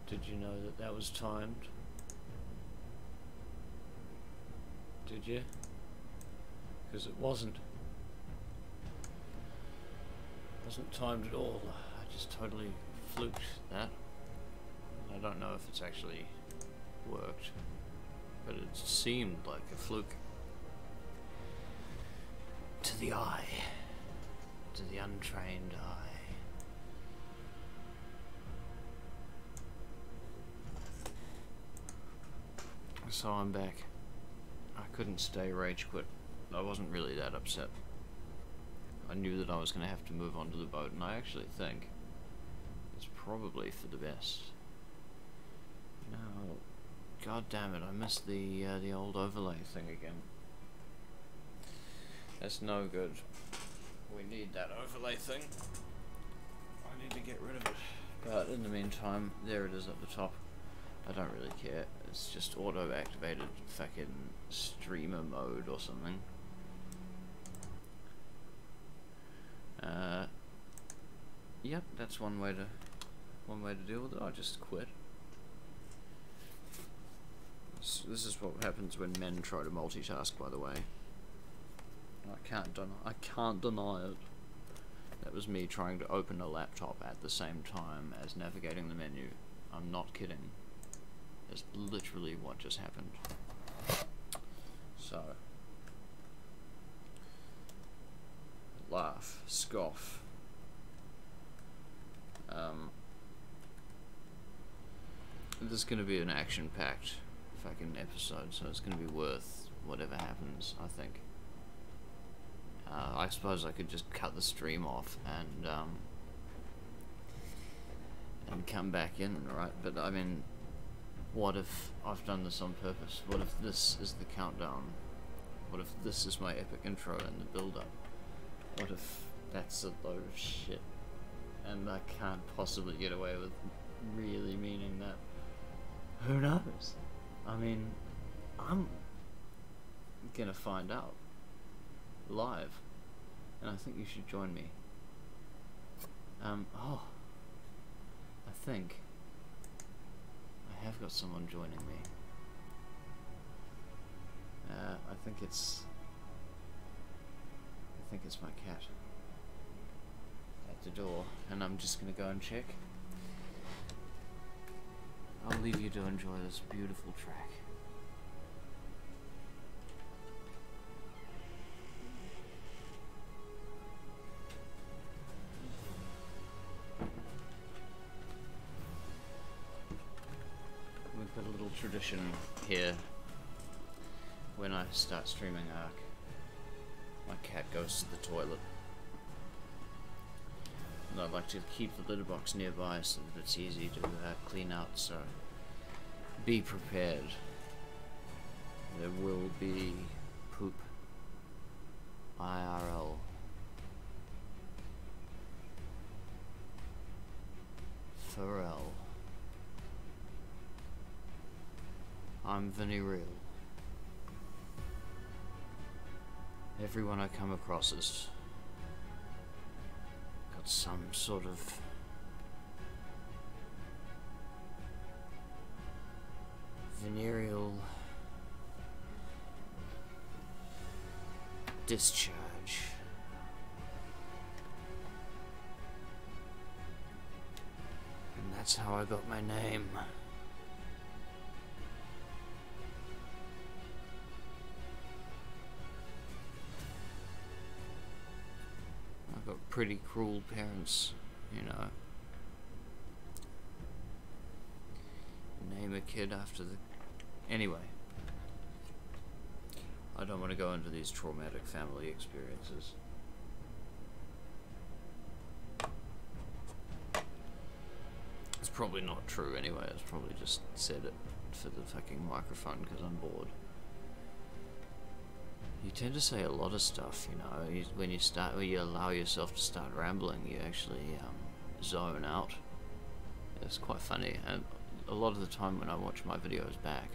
Did you know that that was timed? Did you? Because it wasn't. Wasn't timed at all. I just totally fluked that. I don't know if it's actually worked, but it seemed like a fluke. To the eye. To the untrained eye. So I'm back. I couldn't stay rage quit. I wasn't really that upset. I knew that I was going to have to move on to the boat, and I actually think it's probably for the best. No, god damn it! I missed the old overlay thing again. That's no good. We need that overlay thing. I need to get rid of it. But in the meantime, there it is at the top. I don't really care. It's just auto-activated fucking streamer mode or something. Yep, that's one way to deal with it. I just quit. This is what happens when men try to multitask, by the way. I can't deny it. That was me trying to open a laptop at the same time as navigating the menu. I'm not kidding. That's literally what just happened. So, laugh, scoff. This is going to be an action-packed fucking episode, so it's going to be worth whatever happens, I think. I suppose I could just cut the stream off and come back in, right? But I mean, what if I've done this on purpose? What if this is the countdown? What if this is my epic intro and the build-up? What if that's a load of shit and I can't possibly get away with really meaning that? Who knows? I mean, I'm gonna find out live, and I think you should join me. Oh, I think I have got someone joining me. I think it's my cat at the door, and I'm just gonna go and check. I'll leave you to enjoy this beautiful track. We've got a little tradition here. When I start streaming ARK, my cat goes to the toilet. And I like to keep the litter box nearby so that it's easy to clean out, so be prepared. There will be poop. IRL. Pharrell. I'm Vinny Real. Everyone I come across has got some sort of venereal discharge. And that's how I got my name. I've got pretty cruel parents, you know. Name a kid after the... Anyway. I don't want to go into these traumatic family experiences. It's probably not true anyway. I probably just said it for the fucking microphone because I'm bored. You tend to say a lot of stuff, you know. When you allow yourself to start rambling, you actually zone out. It's quite funny, and a lot of the time when I watch my videos back,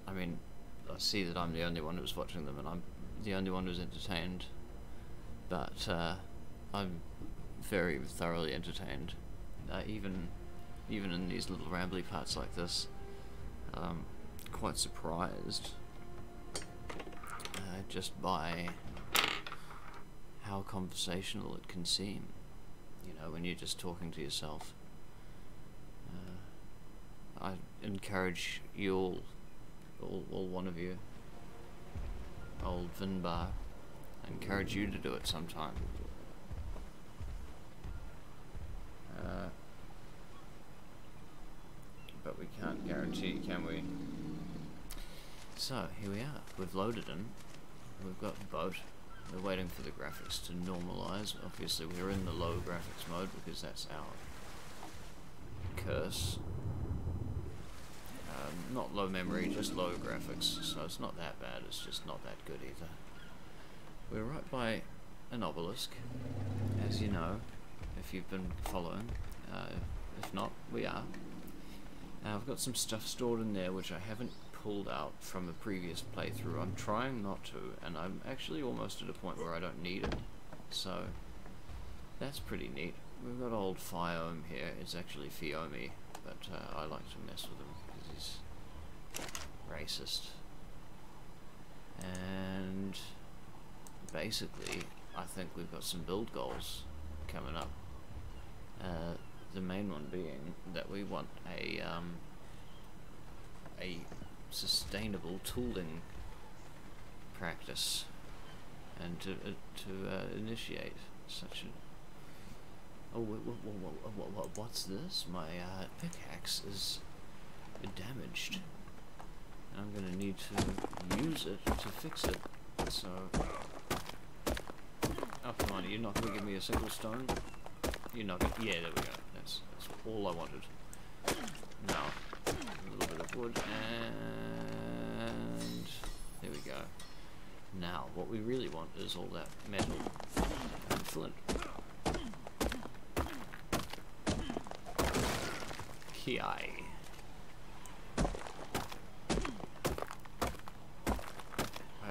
I mean, I see that I'm the only one who's watching them, and I'm the only one who's entertained. But I'm very thoroughly entertained, even in these little rambly parts like this. Quite surprised just by how conversational it can seem, you know, when you're just talking to yourself. I encourage you all one of you, old Vinbar, I encourage you to do it sometime. But we can't guarantee, can we? So, here we are. We've loaded in. We've got the boat. We're waiting for the graphics to normalize. Obviously, we're in the low graphics mode because that's our curse. Not low memory, just low graphics. So it's not that bad. It's just not that good either. We're right by an obelisk, as you know, if you've been following. If not, we are. I've got some stuff stored in there which I haven't pulled out from a previous playthrough. I'm trying not to, and I'm actually almost at a point where I don't need it. So that's pretty neat. We've got old Fiome here. It's actually Fiome, but I like to mess with him because he's racist. And basically, I think we've got some build goals coming up. The main one being that we want a sustainable tooling practice, and to initiate such a... Oh, what's this? My pickaxe is damaged. I'm gonna need to use it to fix it. So, oh come on, you're not gonna give me a single stone? You're not gonna... Yeah, there we go. That's all I wanted. Now, a little bit of wood, and there we go. Now, what we really want is all that metal and flint. Ki. I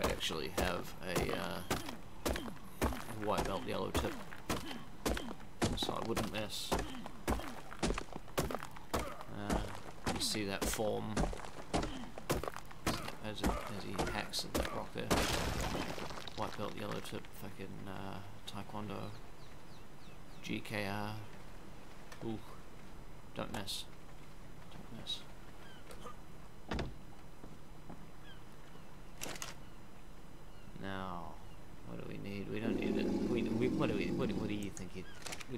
actually have a white belt yellow tip, so I wouldn't miss. You see that form as he hacks at that rock there. White belt yellow tip, fucking taekwondo, GKR. Ooh, don't miss. Don't miss. Now, what do we need? We don't need it. What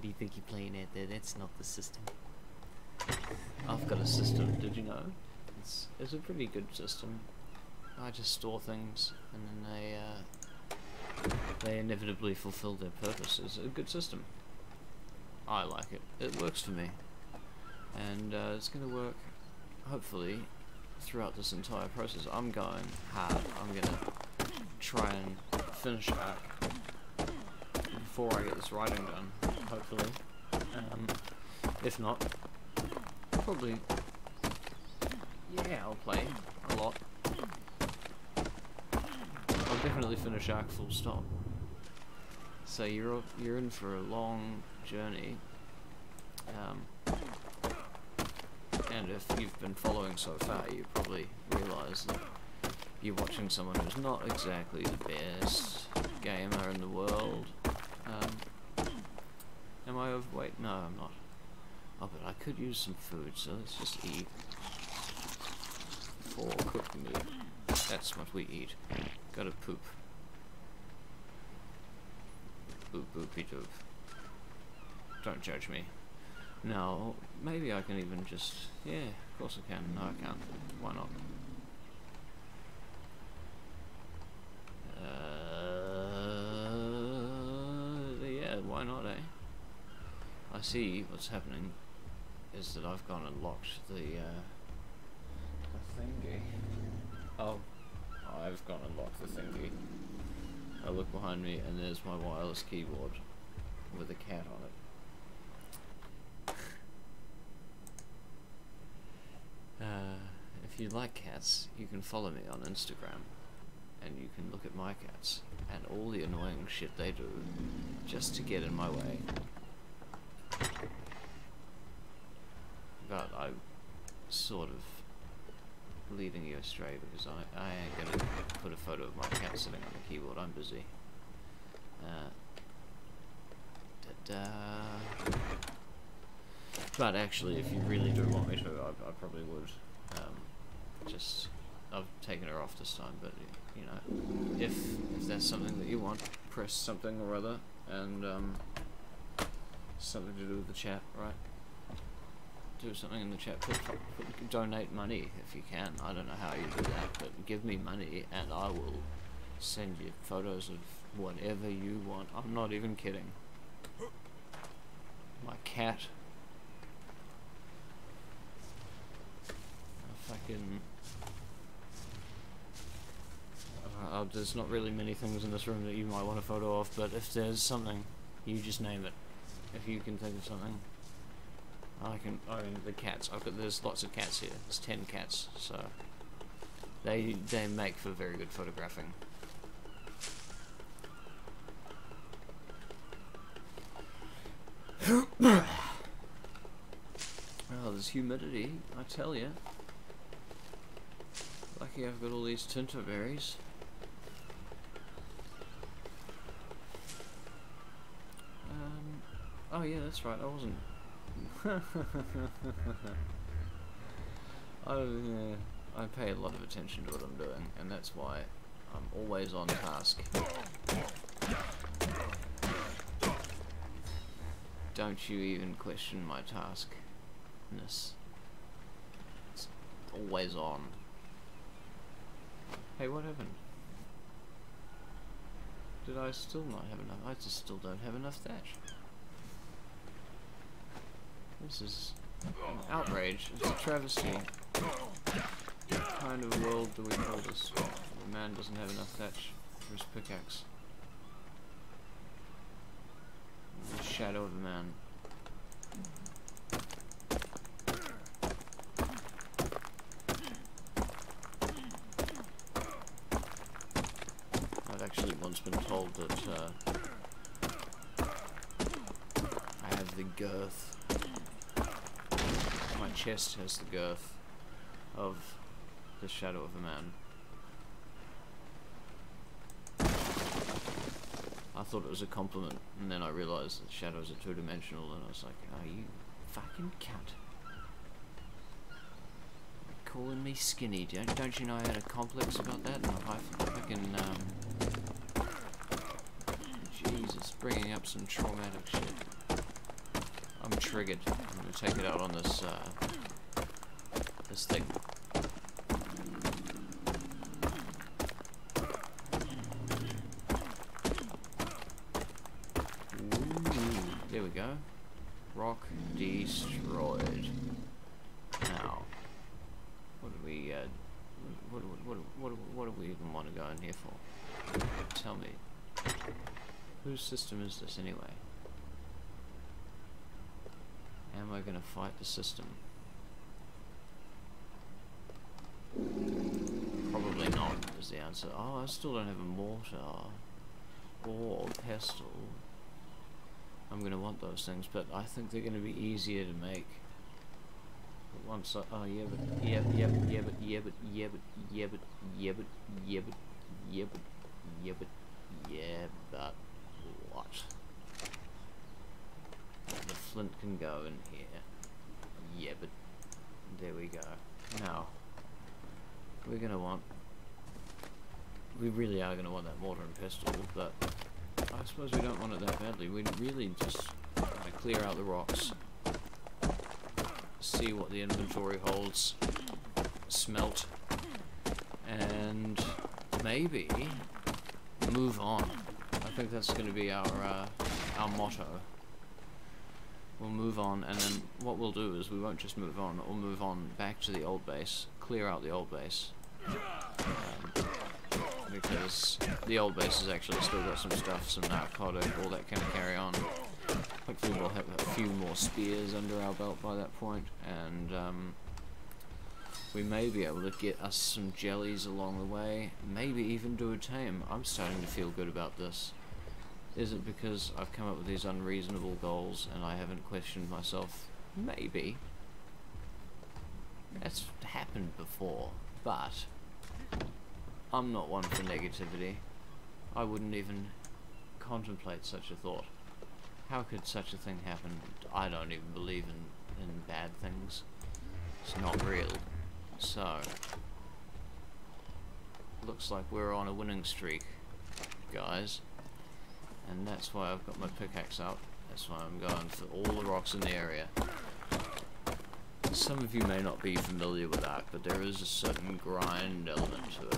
do you think you're playing at there? That's not the system. I've got a system. Did you know? It's a pretty good system. I just store things, and then they inevitably fulfill their purpose. It's a good system. I like it. It works for me, and it's going to work, hopefully, throughout this entire process. I'm going hard. I'm going to try and finish ARK before I get this writing done, hopefully. If not, probably, yeah, I'll play a lot. I'll definitely finish ARK full stop. So you're in for a long journey, and if you've been following so far, you probably realise that you're watching someone who's not exactly the best gamer in the world. Am I overweight? No, I'm not. Oh, but I could use some food, so let's just eat. For cooked meat. That's what we eat. Gotta poop. Boop boopy doop. Don't judge me. No, maybe I can even just... Yeah, of course I can. No, I can't. Why not? Yeah, why not, eh? I see what's happening is that I've gone and locked the thingy. Oh, I've gone and locked the thingy. I look behind me and there's my wireless keyboard with a cat on it. If you like cats, you can follow me on Instagram, and you can look at my cats and all the annoying shit they do just to get in my way. but I'm sort of leading you astray because I ain't gonna put a photo of my cat sitting on the keyboard. I'm busy. But actually, if you really do want me to, I probably would. Just, I've taken her off this time, but you know, if that's something that you want, press something or other, and something to do with the chat, right? Do something in the chat. Donate money if you can. I don't know how you do that, but give me money and I will send you photos of whatever you want. I'm not even kidding. My cat. There's not really many things in this room that you might want a photo of, but if there's something, you just name it. If you can think of something, I mean, the cats. There's lots of cats here. There's 10 cats, so they make for very good photographing. Oh, there's humidity, I tell you. Lucky I've got all these tinto berries. Oh yeah, that's right, I wasn't... I pay a lot of attention to what I'm doing, and that's why I'm always on task. Don't you even question my taskness. It's always on. Hey, what happened? Did I still not have enough? I just still don't have enough thatch. This is an outrage. It's a travesty. What kind of world do we call this? The man doesn't have enough thatch for his pickaxe. The shadow of a man. I've actually once been told that I have the girth. My chest has the girth of the shadow of a man. I thought it was a compliment, and then I realised that shadows are two-dimensional, and I was like, "Oh, you fucking cunt! Calling me skinny? Don't you know I had a complex about that?" And I fucking Jesus, bringing up some traumatic shit. I'm triggered. I'm gonna take it out on this this thing. There we go. Rock destroyed. Now, what do we what do we even want to go in here for? Tell me. Whose system is this anyway? Am I gonna fight the system? Probably not, is the answer. Oh, I still don't have a mortar or pestle. I'm gonna want those things, but I think they're gonna be easier to make. But once I, oh yeah, but yeah, but what? The flint can go in here. Yeah, but there we go. Now we're gonna want. We really are gonna want that mortar and pestle, but I suppose we don't want it that badly. We really just want to clear out the rocks, see what the inventory holds, smelt, and maybe move on. I think that's going to be our motto. We'll move on, and then what we'll do is we won't just move on. We'll move on back to the old base, clear out the old base. Because the old base has actually still got some stuff, some narcotic, all that kind of carry on. Hopefully we'll have a few more spears under our belt by that point, and we may be able to get us some jellies along the way, maybe even do a tame. I'm starting to feel good about this. Is it because I've come up with these unreasonable goals and I haven't questioned myself? Maybe. That's happened before, but I'm not one for negativity. I wouldn't even contemplate such a thought. How could such a thing happen? I don't even believe in bad things. It's not real. So, looks like we're on a winning streak, guys. And that's why I've got my pickaxe out. That's why I'm going for all the rocks in the area. Some of you may not be familiar with ARK, but there is a certain grind element to it,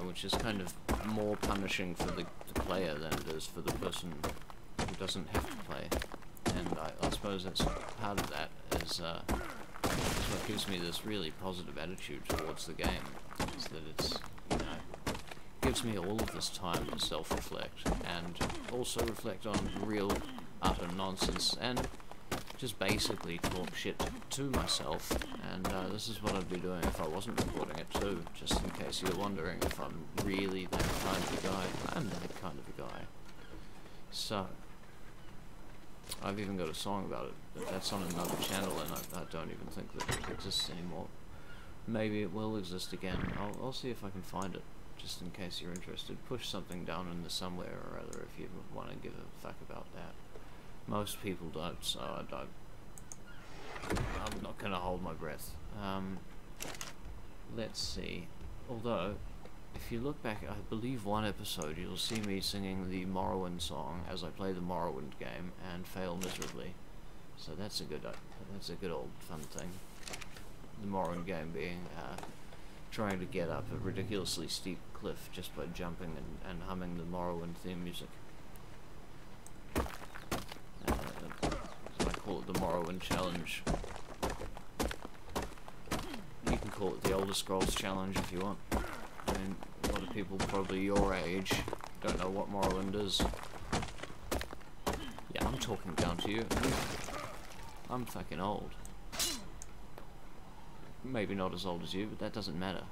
which is kind of more punishing for the player than it is for the person who doesn't have to play. And I suppose that's part of that is what gives me this really positive attitude towards the game, is that it's, you know, gives me all of this time to self-reflect and also reflect on real utter nonsense and just basically talk shit to myself. And this is what I'd be doing if I wasn't recording it too, just in case you're wondering if I'm really that kind of a guy. I'm that kind of a guy. So, I've even got a song about it, but that's on another channel and I don't even think that it exists anymore. Maybe it will exist again. I'll see if I can find it, just in case you're interested. Push something down in the somewhere or other if you want to give a fuck about that. Most people don't, so I don't. I'm not going to hold my breath. Let's see. Although, if you look back, I believe one episode, you'll see me singing the Morrowind song as I play the Morrowind game and fail miserably. So that's a good old fun thing. The Morrowind game being trying to get up a ridiculously steep cliff just by jumping and humming the Morrowind theme music. I call it the Morrowind challenge. You can call it the Elder Scrolls challenge if you want. I mean, a lot of people probably your age don't know what Morrowind is. Yeah, I'm talking down to you. I'm fucking old. Maybe not as old as you, but that doesn't matter.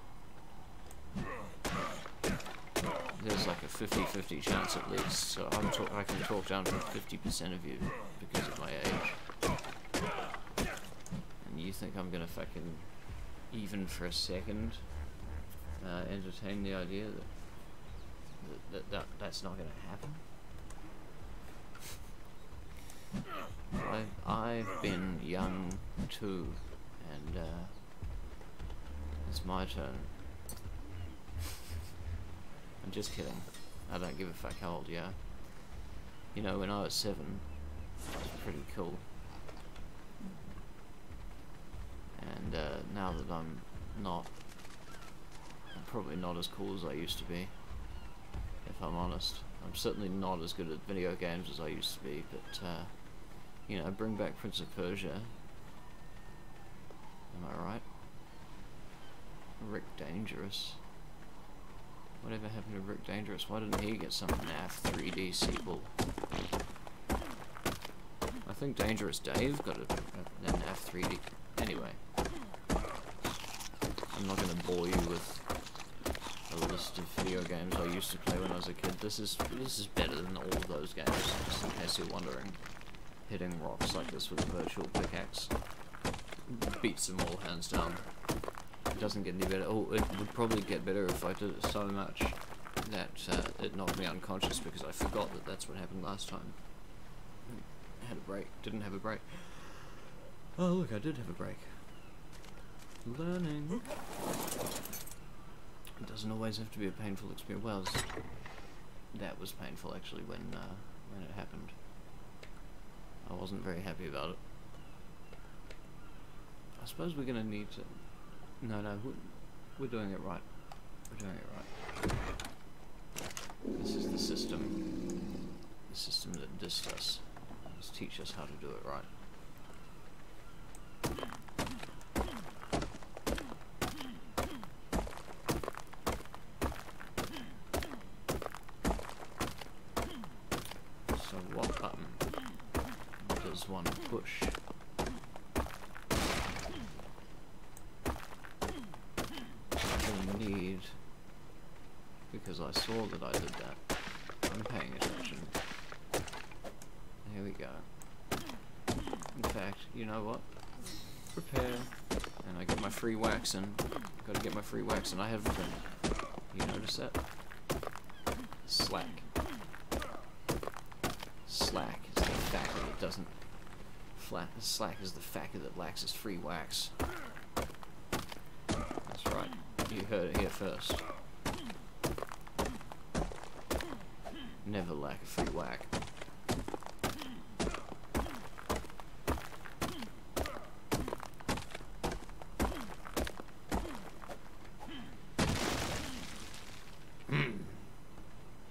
There's like a 50-50 chance at least, so I can talk down to 50% of you because of my age. And you think I'm gonna fucking, even for a second, entertain the idea that that's not gonna happen? I've been young too, and it's my turn. I'm just kidding. I don't give a fuck how old you are. You know, when I was 7, I was pretty cool. And now that I'm probably not as cool as I used to be, if I'm honest. I'm certainly not as good at video games as I used to be, but, you know, bring back Prince of Persia. Am I right? Rick Dangerous. Whatever happened to Rick Dangerous? Why didn't he get some NAF 3D sequel? I think Dangerous Dave got a NAF 3D. Anyway, I'm not going to bore you with a list of video games I used to play when I was a kid. This is better than all of those games, just in case you're wondering. Hitting rocks like this with a virtual pickaxe beats them all hands down. It doesn't get any better. Oh, it would probably get better if I did it so much that it knocked me unconscious, because I forgot that that's what happened last time. I had a break. Didn't have a break. Oh look, I did have a break. Learning. It doesn't always have to be a painful experience. Well, that was painful actually when it happened. I wasn't very happy about it. I suppose we're gonna need to. No, we're doing it right. We're doing it right. This is the system. The system that dissed us. Let's teach us how to do it right. So what button does one push? Need, because I saw that I did that. I'm paying attention. Here we go. In fact, you know what? Prepare And I get my free wax in. Gotta get my free wax in. I haven't been. You notice that? Slack. Slack is the fact that it doesn't. Slack is the fact that it lacks its free wax. That's right. You heard it here first. Never lack a free whack.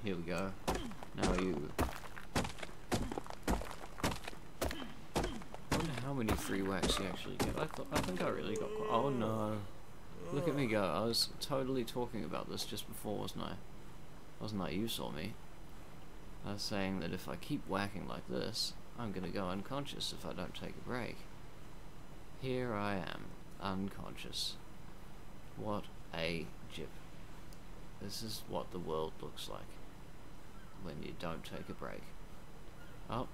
Here we go. Now you. I wonder how many free whacks you actually get. I think I really got quite. Oh no! Look at me go. I was totally talking about this just before, wasn't I? Wasn't I? You saw me. I was saying that if I keep whacking like this, I'm gonna go unconscious if I don't take a break. Here I am, unconscious. What a jip. This is what the world looks like when you don't take a break. Oh,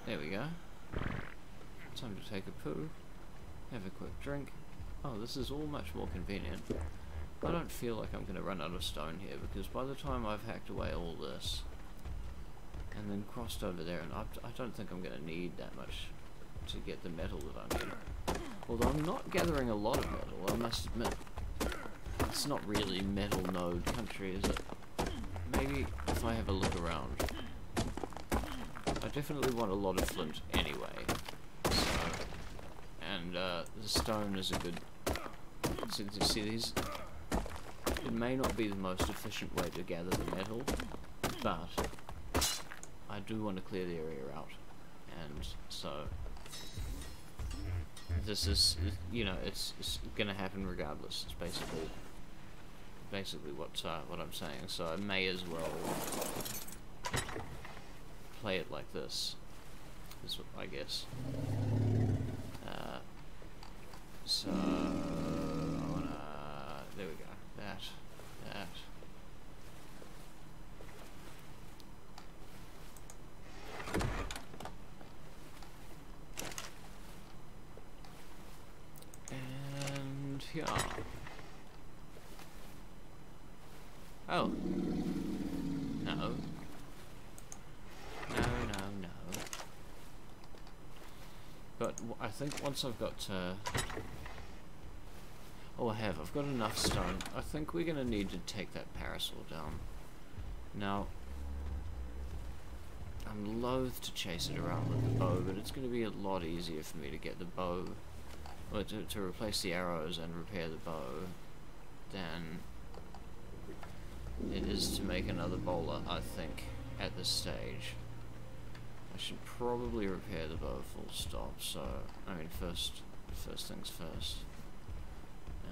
there we go. Time to take a poo, have a quick drink. Oh, this is all much more convenient. I don't feel like I'm going to run out of stone here, because by the time I've hacked away all this, and then crossed over there, and I don't think I'm going to need that much to get the metal that I need. Although I'm not gathering a lot of metal, I must admit. It's not really metal node country, is it? Maybe if I have a look around. I definitely want a lot of flint anyway. So, and the stone is a good. See these? It may not be the most efficient way to gather the metal, but I do want to clear the area out, and so this is, you know, it's going to happen regardless. It's basically what I'm saying. So I may as well play it like this, is what I guess. So I wanna. There we go. That. And here. Oh. No. No. But I think once I've got oh, I've got enough stone. I think we're gonna need to take that parasol down. Now, I'm loath to chase it around with the bow, but it's gonna be a lot easier for me to get the bow, or to replace the arrows and repair the bow, than it is to make another bowler, I think, at this stage. I should probably repair the bow full stop, so, I mean, first things first.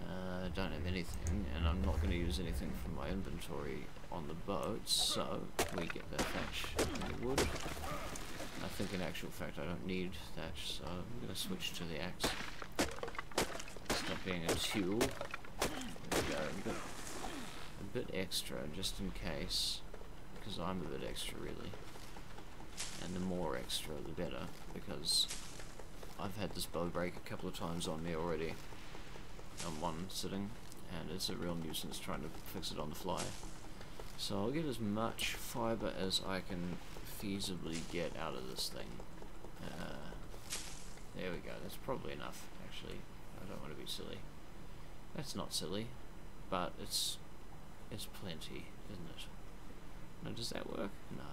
I don't have anything, and I'm not going to use anything from my inventory on the boat, so we get that thatch in the wood. I think in actual fact I don't need thatch, so I'm going to switch to the axe. Stop being a tool. There we go, a bit extra just in case, because I'm a bit extra really. And the more extra the better, because I've had this bow break a couple of times on me already. On one sitting, and it's a real nuisance trying to fix it on the fly. So I'll get as much fiber as I can feasibly get out of this thing. There we go, that's probably enough, actually. I don't want to be silly. That's not silly, but it's plenty, isn't it? Now, does that work? No,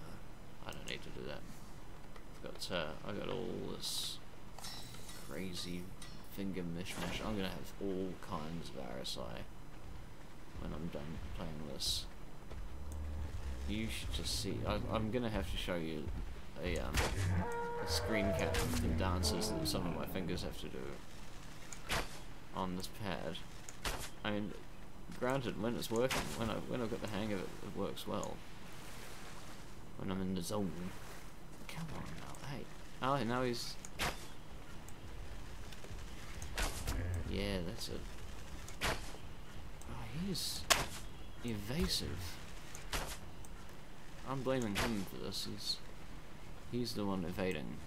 I don't need to do that. I got all this crazy finger mishmash. I'm gonna have all kinds of RSI when I'm done playing this. You should just see. I'm gonna have to show you a screen cap of the dances that some of my fingers have to do on this pad. I mean, granted, when it's working, when I've got the hang of it, it works well. When I'm in the zone. Come on now, hey. Oh, now he's. Yeah, that's it. Oh, he's evasive. I'm blaming him for this. He's the one evading.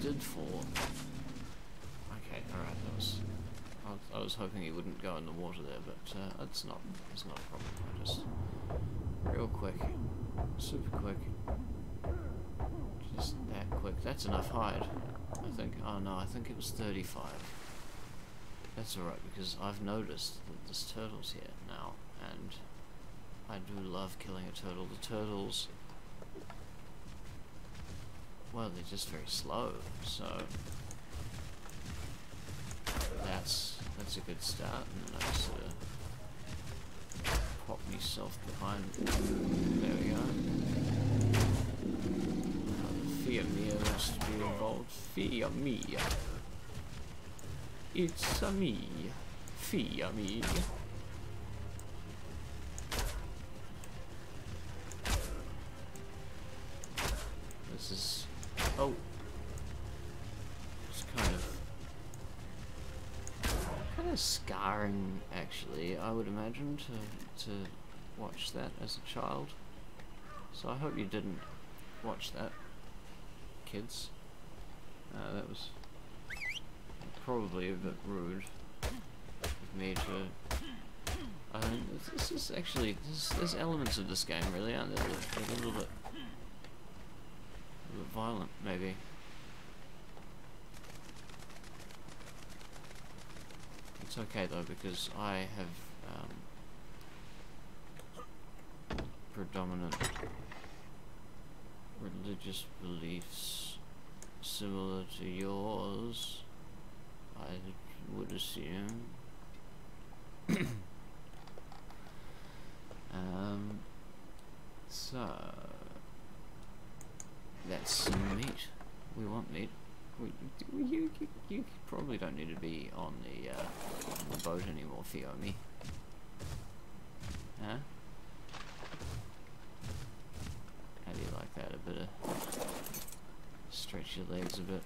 did fall. Okay, alright, that was... I was hoping he wouldn't go in the water there, but it's not a problem. I just... Real quick. Super quick. Just that quick. That's enough hide, I think. Oh no, I think it was 35. That's alright, because I've noticed that there's turtles here now, and I do love killing a turtle. The turtles... Well, they're just very slow, so... That's a good start, and then I just sort of pop myself behind. There we go. Fear Mia wants to be involved. Fear Mia. It's a me. Fear me. This is... Oh. It's kind of scarring, actually, I would imagine, to watch that as a child. So I hope you didn't watch that, kids. That was probably a bit rude of me to... I mean, this is actually... There's elements of this game, really, aren't there? They're a little bit violent, maybe. It's okay though, because I have predominant religious beliefs similar to yours, I would assume. So that's some meat. We want meat. You probably don't need to be on the boat anymore, Fiomi. Huh? How do you like that? A bit of... Stretch your legs a bit.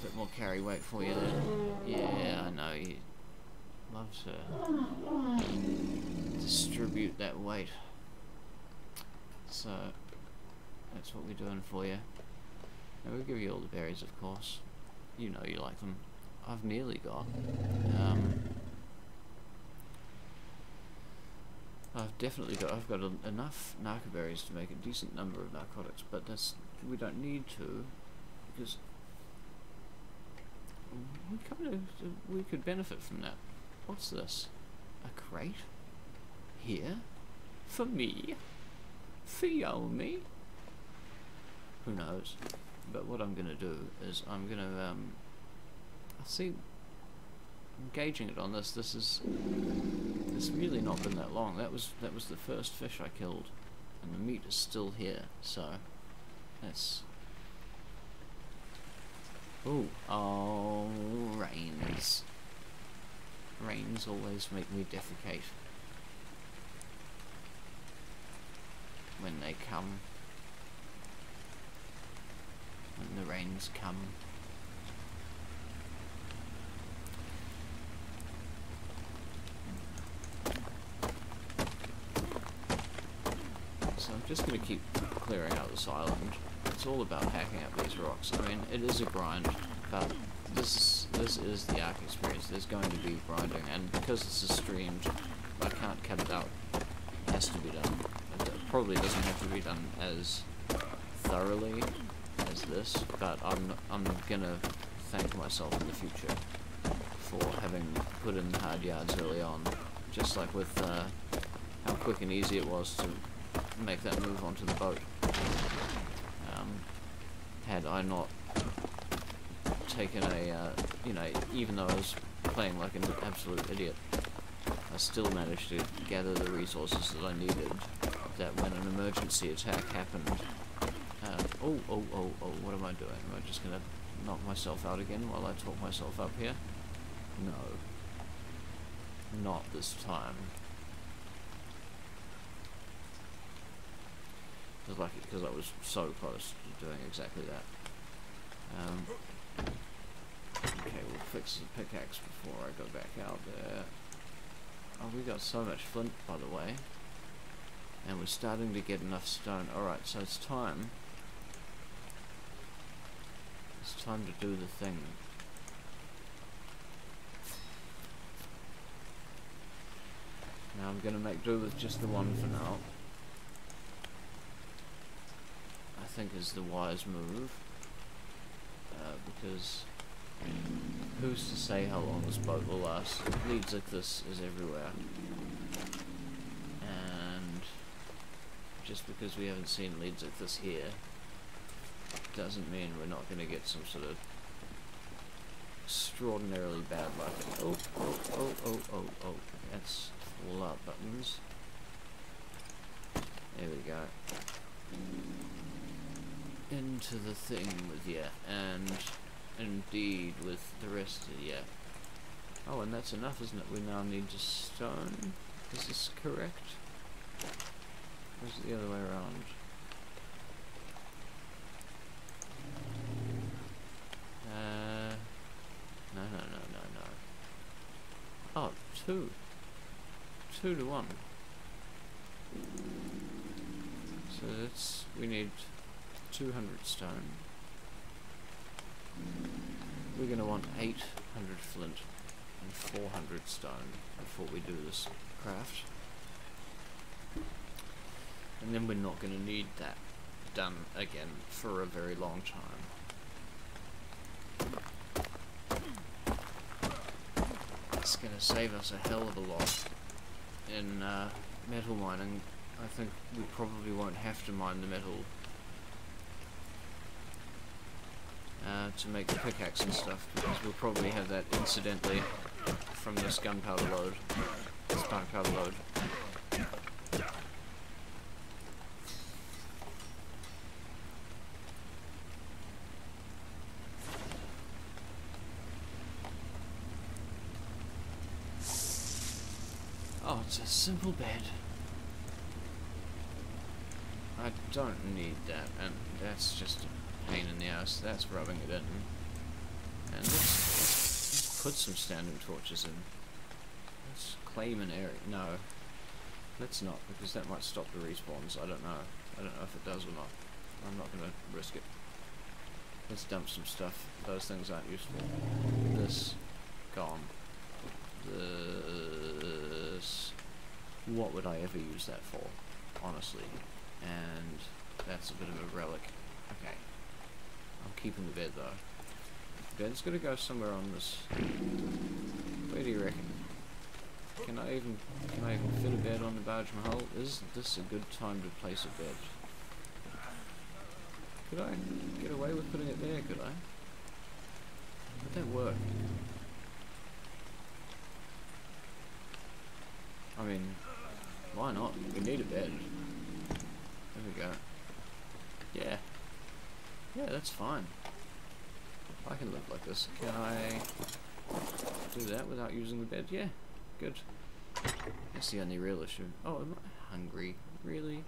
Bit more carry weight for you there. Yeah, I know. You love to distribute that weight. So... That's what we're doing for you. And we'll give you all the berries, of course. You know you like them. I've nearly got. I've got enough narcoberries to make a decent number of narcotics, but we don't need to, because we could benefit from that. What's this? A crate? Here? For me? Fiomi? Who knows? But what I'm going to do is I'm going to I see engaging it on this. It's really not been that long. That was the first fish I killed, and the meat is still here. So that's... Oh, rains. Rains always make me defecate when they come. When the rains come. So I'm just going to keep clearing out this island. It's all about hacking up these rocks. I mean, it is a grind, but this is the ARK experience. There's going to be grinding, and because this is streamed, I can't cut it out. It has to be done. It probably doesn't have to be done as thoroughly as this, but I'm gonna thank myself in the future for having put in hard yards early on, just like with how quick and easy it was to make that move onto the boat. Had I not taken a, even though I was playing like an absolute idiot, I still managed to gather the resources that I needed, that when an emergency attack happened, what am I doing? Am I just gonna knock myself out again while I talk myself up here? No. Not this time. I was lucky because I was so close to doing exactly that. Okay, we'll fix the pickaxe before I go back out there. Oh, we got so much flint, by the way. And we're starting to get enough stone. Alright, so it's time It's time to do the thing. Now I'm gonna make do with just the one for now. I think is the wise move. Because who's to say how long this boat will last? Leads like this is everywhere. And just because we haven't seen leads like this here doesn't mean we're not going to get some sort of extraordinarily bad luck. Oh, that's all our buttons. There we go. Into the thing with ya, and indeed with the rest of ya. Oh, and that's enough, isn't it? We now need to stone. Is this correct? Or is it the other way around? No. Oh, 2. 2 to 1. So that's, we need 200 stone. We're going to want 800 flint and 400 stone before we do this craft. And then we're not going to need that done again for a very long time. It's going to save us a hell of a lot in metal mining. I think we probably won't have to mine the metal to make the pickaxe and stuff, because we'll probably have that incidentally from this gunpowder load, this gunpowder load. Oh, it's a simple bed. I don't need that, and that's just a pain in the ass. That's rubbing it in. And let's put some standing torches in. Let's claim an area. No, let's not, because that might stop the respawns. I don't know. I don't know if it does or not. I'm not going to risk it. Let's dump some stuff. Those things aren't useful. This, gone. This. What would I ever use that for? Honestly. And that's a bit of a relic. Okay. I'm keeping the bed though. The bed's gonna go somewhere on this. Where do you reckon? Can I even fit a bed on the Barge Mahal? Is this a good time to place a bed? Could I get away with putting it there, could I? Would that work? I mean, why not? We need a bed. There we go. Yeah. Yeah, that's fine. I can live like this. Can I do that without using the bed? Yeah. Good. That's the only real issue. Oh, am I hungry? Really?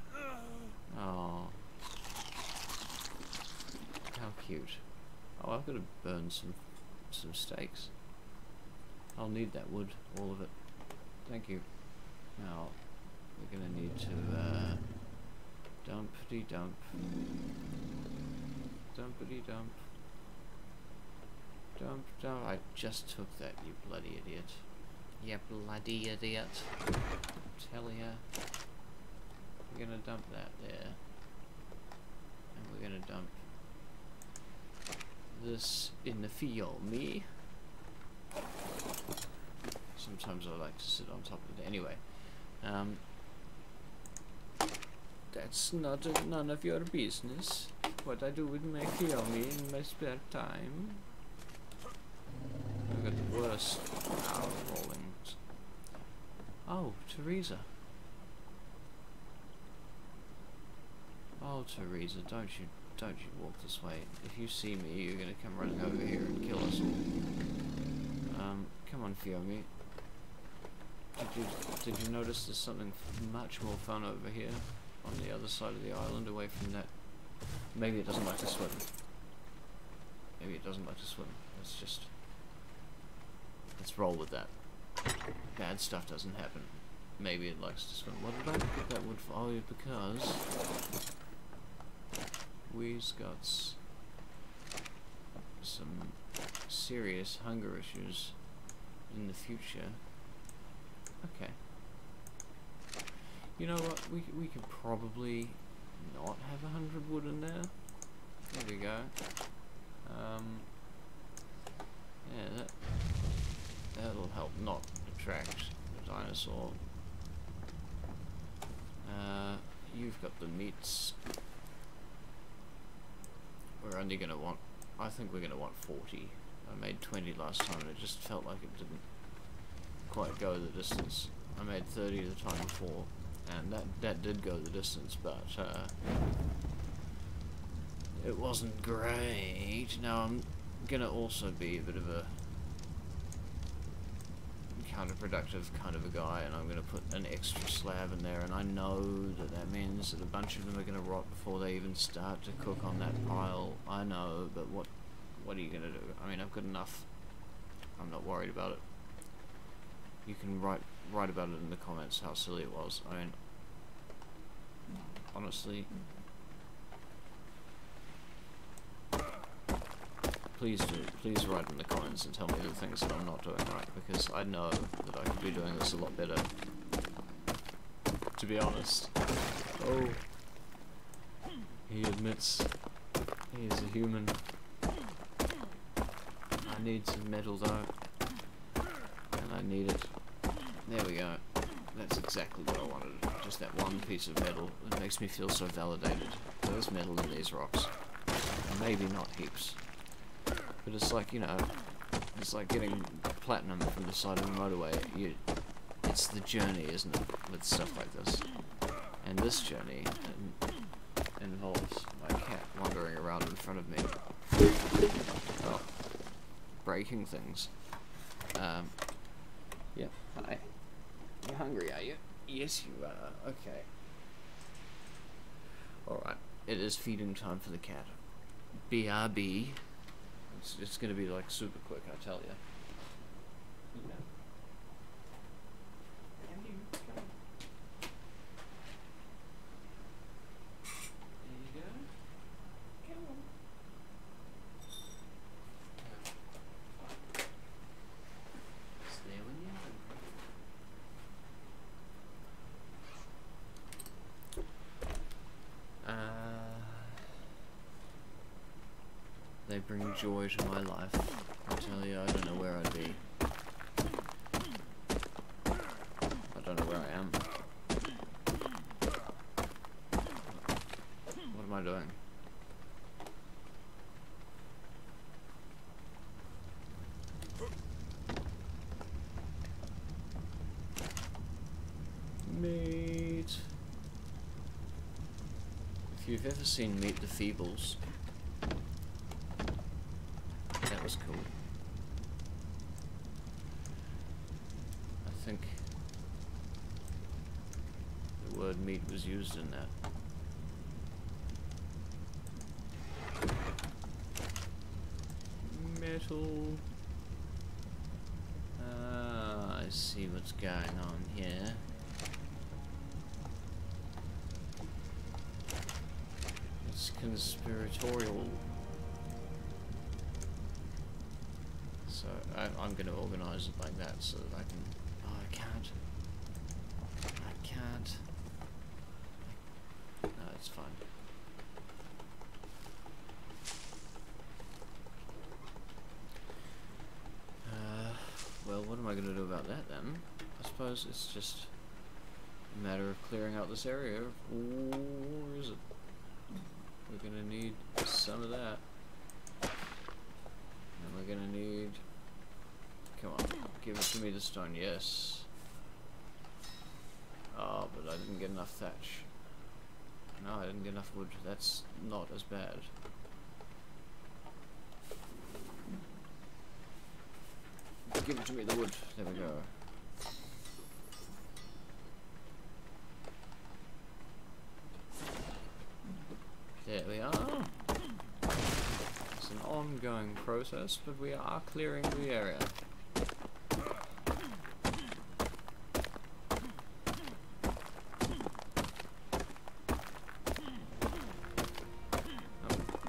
Oh. How cute. Oh, I've got to burn some steaks. I'll need that wood, all of it. Thank you. Now, we're gonna need to, dumpity dump. Dumpity dump. Dump, dump. I just took that, you bloody idiot. You bloody idiot. Tell ya. We're gonna dump that there. And we're gonna dump this in the field, me. Sometimes I like to sit on top of it. Anyway. That's none of your business. What I do with my Fiaumi in my spare time. I've got the worst power rolling. Oh, Teresa. Oh, Teresa, don't you walk this way. If you see me, you're gonna come running over here and kill us all. Come on, Fiaumi. Did you notice there's something much more fun over here on the other side of the island, away from that? Maybe it doesn't like to swim. Maybe it doesn't like to swim. Let's roll with that. Bad stuff doesn't happen. Maybe it likes to swim. What did I get that wood for? Oh, because we've got some serious hunger issues in the future. Okay. You know what? We could probably not have 100 wood in there. There we go. Yeah, that'll help not attract the dinosaur. You've got the meats. We're only gonna want, I think we're gonna want 40. I made 20 last time and it just felt like it didn't quite go the distance. I made 30 the time before and that did go the distance, but it wasn't great. Now I'm gonna also be a bit of a counterproductive kind of a guy, and I'm gonna put an extra slab in there, and I know that means that a bunch of them are gonna rot before they even start to cook on that pile. I know, but what are you gonna do? I mean, I've got enough. I'm not worried about it. You can write about it in the comments how silly it was. I mean, honestly, please write in the comments and tell me the things that I'm not doing right, because I know that I could be doing this a lot better, to be honest. Oh, he admits he is a human. I need some metal though, and I need it. There we go. That's exactly what I wanted. Just that one piece of metal. It makes me feel so validated. There's metal in these rocks. Maybe not heaps. But it's like, you know, it's like getting platinum from the side of the motorway. It's the journey, isn't it, with stuff like this. And this journey involves my cat wandering around in front of me. Oh, breaking things. Yep, hi. You're hungry, are you? Yes, you are. Okay. Alright, it is feeding time for the cat. BRB. It's gonna be like super quick, I tell you. They bring joy to my life. I tell you, I don't know where I'd be. I don't know where I am. What am I doing? Meat. If you've ever seen Meet the Feebles, that was cool. I think the word meat was used in that. Metal. I see what's going on here. It's conspiratorial. So I'm going to organize it like that so that I can... Oh, I can't. I can't. No, it's fine. Well, what am I going to do about that then? I suppose it's just a matter of clearing out this area. Or is it? We're going to need some of that. And we're going to need... Come on, give it to me, the stone, yes. Oh, but I didn't get enough thatch. No, I didn't get enough wood. That's not as bad. Give it to me, the wood. There we go. There we are. It's an ongoing process, but we are clearing the area.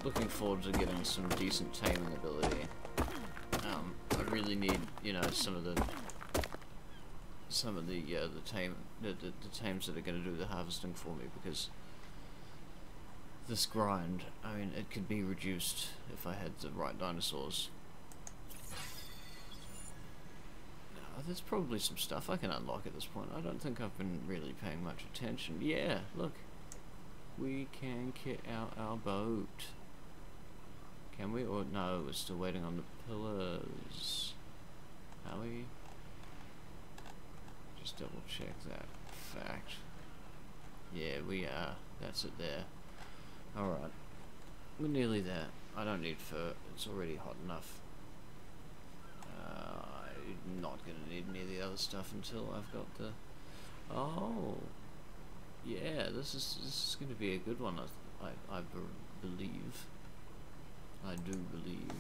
looking forward to getting some decent taming ability. I really need, you know, some of the tames that are going to do the harvesting for me, because this grind, I mean, it could be reduced if I had the right dinosaurs. Now, there's probably some stuff I can unlock at this point. I don't think I've been really paying much attention. Yeah, look. We can kit out our boat. Can we? Or no, we're still waiting on the pillars. Are we? Just double check that fact. Yeah, we are. That's it there. Alright. We're nearly there. I don't need fur. It's already hot enough. I'm not going to need any of the other stuff until I've got the... Oh! Yeah, this is going to be a good one, I believe. I do believe.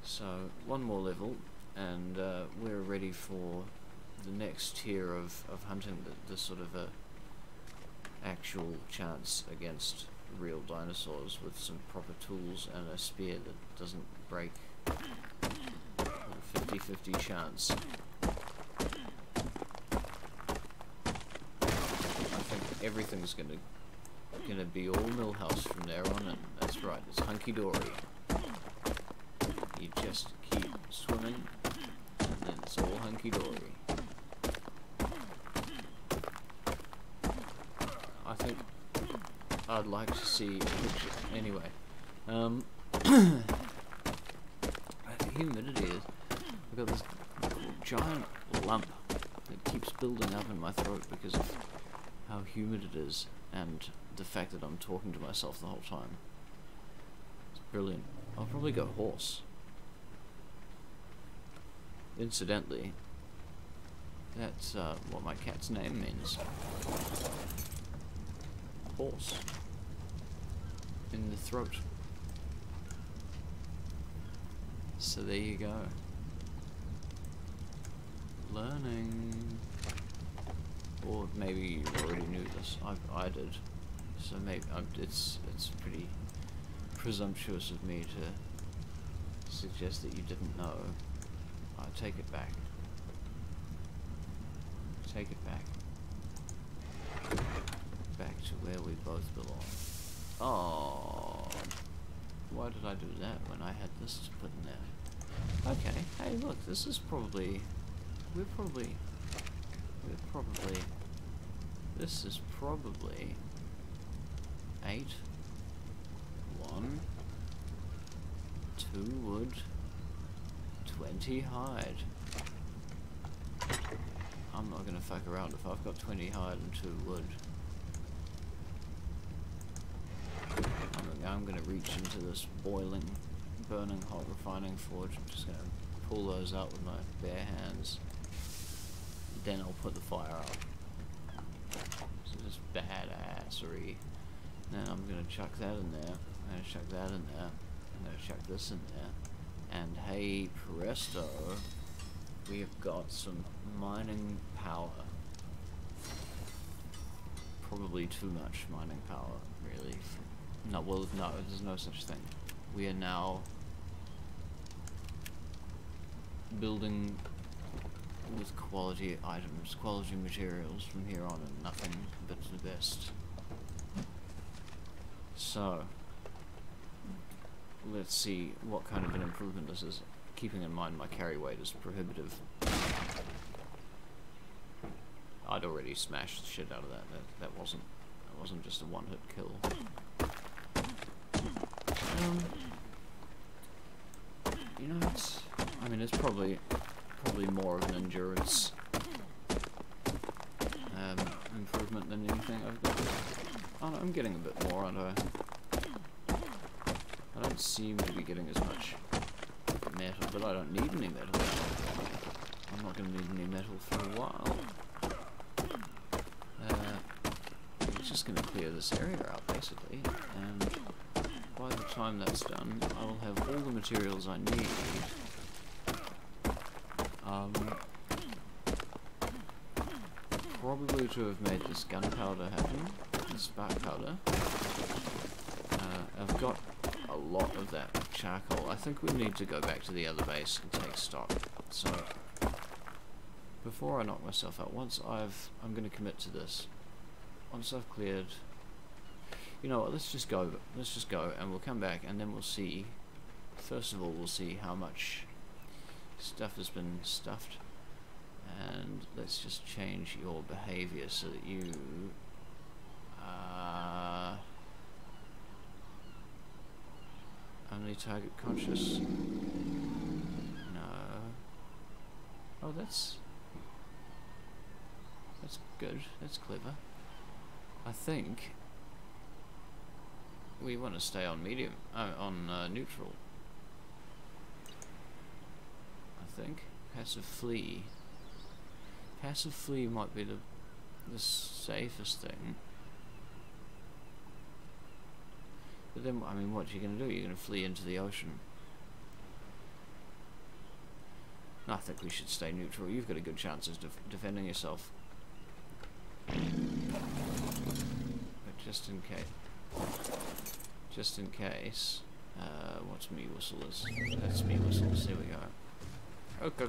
So, one more level, and we're ready for the next tier of hunting, the sort of actual chance against real dinosaurs with some proper tools and a spear that doesn't break. 50-50 chance. Everything's gonna be all Millhouse from there on, and that's right, it's hunky-dory. You just keep swimming, and then it's all hunky-dory. I think I'd like to see a picture. Anyway, humidity is... I've got this giant lump that keeps building up in my throat because of how humid it is, and the fact that I'm talking to myself the whole time. It's brilliant. I'll probably go horse. Incidentally, that's what my cat's name means. Horse. In the throat. So there you go. Learning. Or maybe you already knew this. I did. So maybe it's pretty presumptuous of me to suggest that you didn't know. I take it back. Take it back. Back to where we both belong. Oh, why did I do that when I had this to put in there? Okay. Hey, look. This is probably. This is probably 8, 1, 2 wood, 20 hide. I'm not gonna fuck around if I've got 20 hide and 2 wood. I'm gonna reach into this boiling, burning hot refining forge. I'm just gonna pull those out with my bare hands. Then I'll put the fire out. So just badassery. Then I'm gonna chuck that in there. I'm gonna chuck that in there. I'm gonna chuck this in there. And hey presto, we have got some mining power. Probably too much mining power, really. No, well, no, there's no such thing. We are now building with quality items, quality materials from here on, and nothing but the best. So, let's see what kind of an improvement this is, keeping in mind my carry weight is prohibitive. I'd already smashed the shit out of that. That wasn't just a one-hit kill. You know, it's probably more of an endurance improvement than anything I've got. Oh, no, I'm getting a bit more, aren't I? I don't seem to be getting as much metal, but I don't need any metal. I'm not going to need any metal for a while. I'm just going to clear this area out, basically, and by the time that's done, I will have all the materials I need. Probably to have made this gunpowder happen, the spark powder. I've got a lot of that charcoal. I think we need to go back to the other base and take stock. So before I knock myself out, I'm going to commit to this. Once I've cleared, you know what, let's just go and we'll come back and then we'll see, first of all we'll see how much stuff has been stuffed, and let's just change your behavior so that you only target conscious. No. Oh, that's good. That's clever. I think we want to stay on medium, neutral. I think passive flee. Passive flee might be the safest thing. But then, I mean, what are you going to do? You're going to flee into the ocean. I think we should stay neutral. You've got a good chance of defending yourself. But just in case, what's me whistle is? That's me whistle. There we go. Oh, go.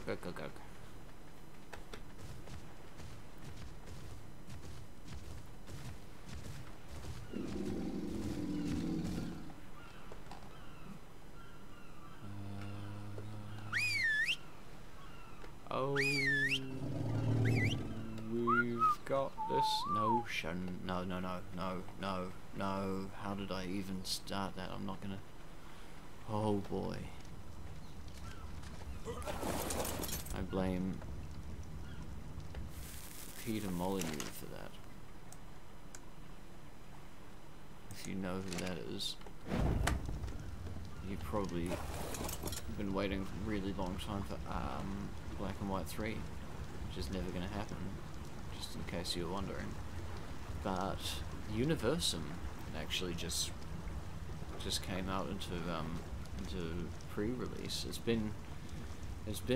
Oh, we've got this notion. No. How did I even start that? I'm not gonna. Oh boy. I blame Peter Molyneux for that. If you know who that is, you've probably been waiting a really long time for Black and White 3, which is never going to happen, just in case you were wondering. But Universum actually just came out into pre-release. It's been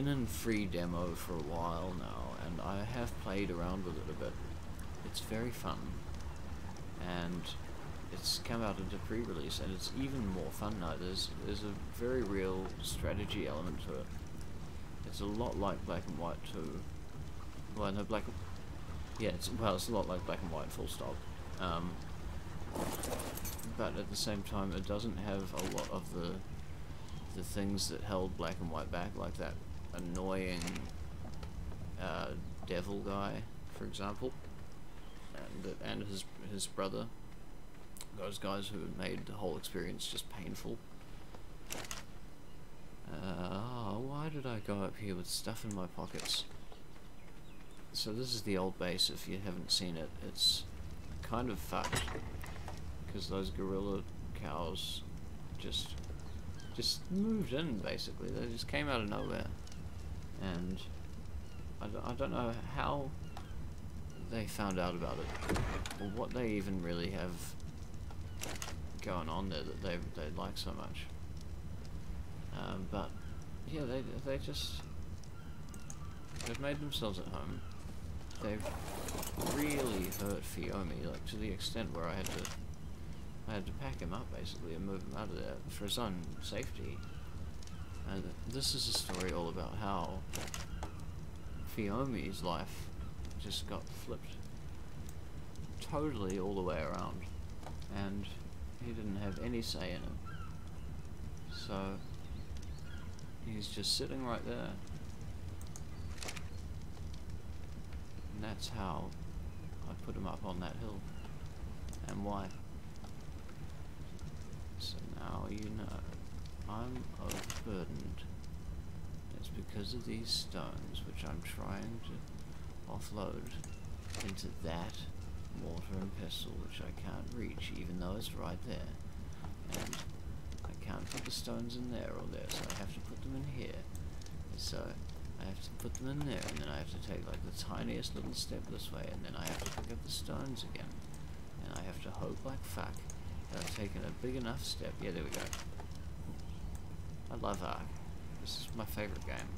in free demo for a while now, and I have played around with it a bit. It's very fun, and it's come out into pre-release, and it's even more fun now. There's a very real strategy element to it. It's a lot like Black and White 2. Well, no, it's a lot like Black and White, full stop. But at the same time, it doesn't have a lot of the things that held Black and White back, like that annoying devil guy, for example, and his brother. Those guys who made the whole experience just painful. Why did I go up here with stuff in my pockets? So this is the old base. If you haven't seen it, it's kind of fucked because those gorilla cows just moved in, basically. They just came out of nowhere, and I don't know how they found out about it, or what they even really have going on there that they like so much. But yeah, they've made themselves at home. They've really hurt Fiomi, like to the extent where I had to pack him up basically and move him out of there for his own safety. And this is a story all about how Fiomi's life just got flipped totally all the way around, and he didn't have any say in it. So he's just sitting right there, and that's how I put him up on that hill, and why. So now you know I'm overburdened. It's because of these stones, which I'm trying to offload into that mortar and pestle, which I can't reach, even though it's right there. And I can't put the stones in there or there, so I have to put them in here. So I have to put them in there, and then I have to take like the tiniest little step this way, and then I have to pick up the stones again. And I have to hope like fuck that I've taken a big enough step. Yeah, there we go. I love ARK. This is my favorite game.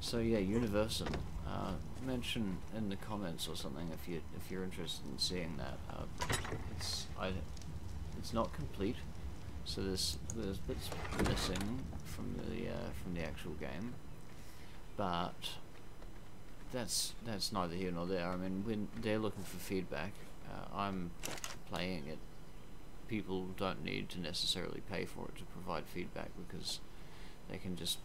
So yeah, Universal. Mention in the comments or something if you're interested in seeing that. It's not complete, so there's bits missing from the actual game, but that's neither here nor there. I mean, when they're looking for feedback, I'm playing it. People don't need to necessarily pay for it to provide feedback, because they can just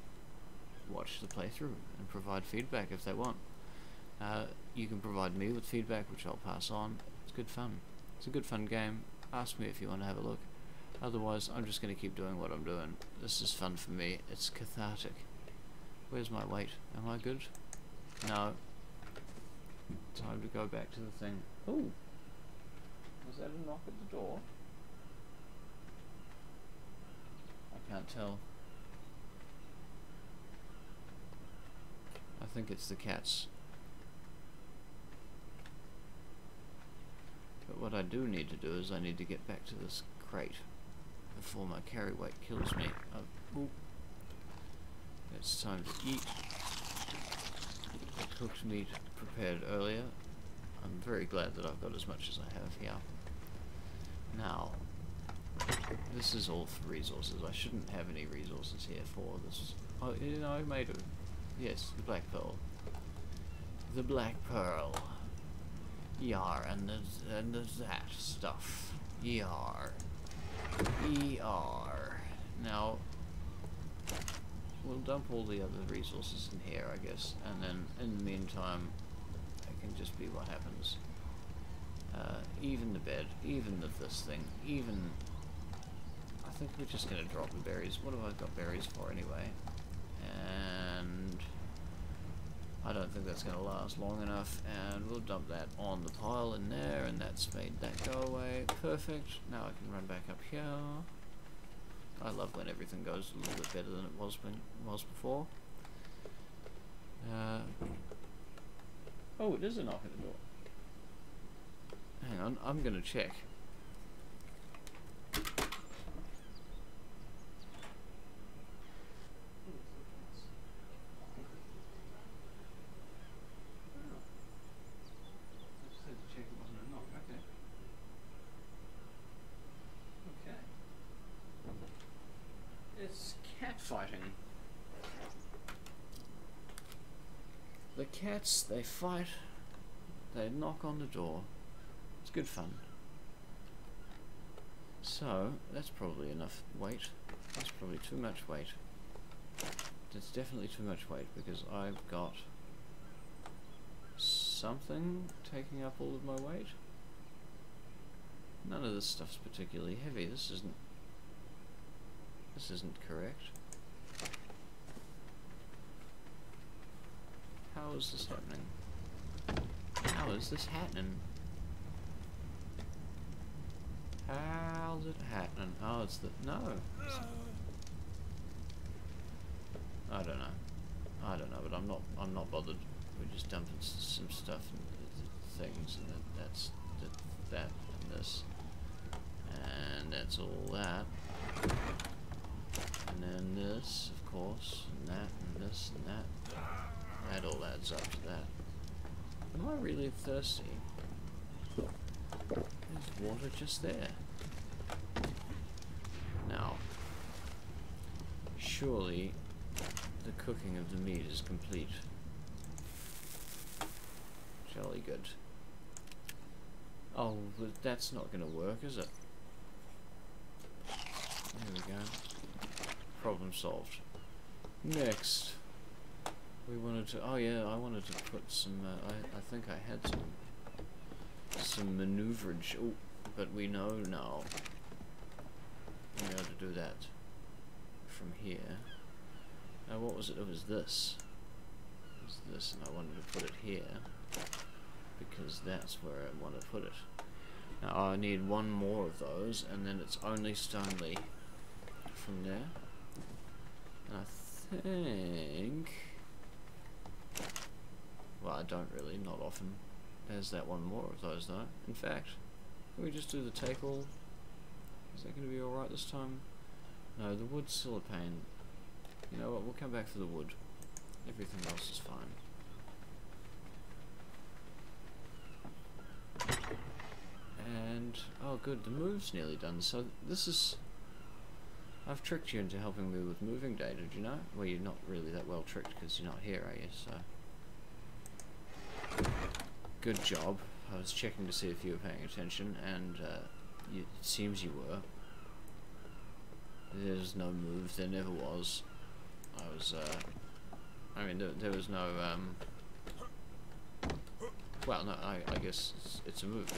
watch the playthrough and provide feedback if they want. You can provide me with feedback, which I'll pass on. It's good fun. It's a good fun game. Ask me if you want to have a look. Otherwise, I'm just going to keep doing what I'm doing. This is fun for me. It's cathartic. Where's my weight? Am I good? No. Time to go back to the thing. Ooh! Was that a knock at the door? I can't tell. I think it's the cats. But what I do need to do is I need to get back to this crate before my carry weight kills me. It's time to eat. The cooked meat prepared earlier. I'm very glad that I've got as much as I have here. Now, this is all for resources. I shouldn't have any resources here for this. Oh, you know, I made it. Yes, the black pearl. The black pearl. Yar, and there's that stuff. Yar. ER. Now, we'll dump all the other resources in here, I guess, and then in the meantime, it can just be what happens. Even the bed, even this thing, even... I think we're just going to drop the berries. What have I got berries for anyway? And... I don't think that's going to last long enough, and we'll dump that on the pile in there, and that's made that go away. Perfect. Now I can run back up here. I love when everything goes a little bit better than it was before. Oh, it is a knock at the door. Hang on, I'm going to check. Fighting. The cats, they fight, they knock on the door. It's good fun. So, that's probably enough weight. That's probably too much weight. That's definitely too much weight, because I've got something taking up all of my weight. None of this stuff's particularly heavy. This isn't correct. How is this happening? How is this happening? How's it happening? Oh, it's the... No! I don't know, but I'm not bothered. We're just dumping some stuff and things, and that's that and this. And that's all that. And then this, of course, and that, and this, and that. That all adds up to that. Am I really thirsty? There's water just there. Now, surely the cooking of the meat is complete. Jolly good. Oh, but that's not going to work, is it? There we go. Problem solved. Next. We wanted to, oh yeah, I wanted to put some, I think I had some maneuverage, oh, but we know now. We're able to do that from here. Now what was it? It was this. It was this, and I wanted to put it here, because that's where I want to put it. Now I need one more of those, and then it's only Stoneleigh from there. And I think... Well, I don't really, not often. There's that one more of those though. In fact, can we just do the take all? Is that going to be alright this time? No, the wood's still a pain. You know what, we'll come back for the wood. Everything else is fine. And, oh good, the move's nearly done, so this is... I've tricked you into helping me with moving day, did you know? Well, you're not really that well tricked because you're not here, are you? So... Good job. I was checking to see if you were paying attention, and it seems you were. There's no move, there never was. I mean, there was no, well, no, I guess it's a move.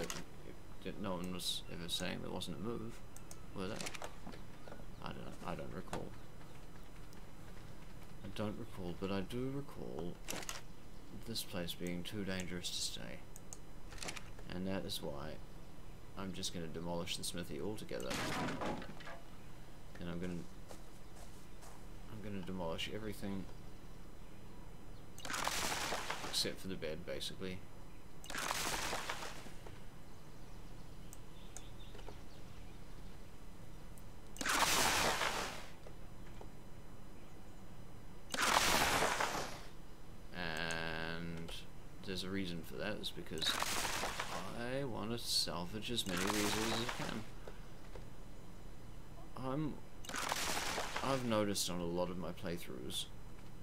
No one was ever saying there wasn't a move, were they? I don't recall. I don't recall, but I do recall this place being too dangerous to stay. And that is why I'm just going to demolish the smithy altogether. And I'm going to demolish everything except for the bed, basically. And there's a reason for that, is because I want to salvage as many resources as I can. I've noticed on a lot of my playthroughs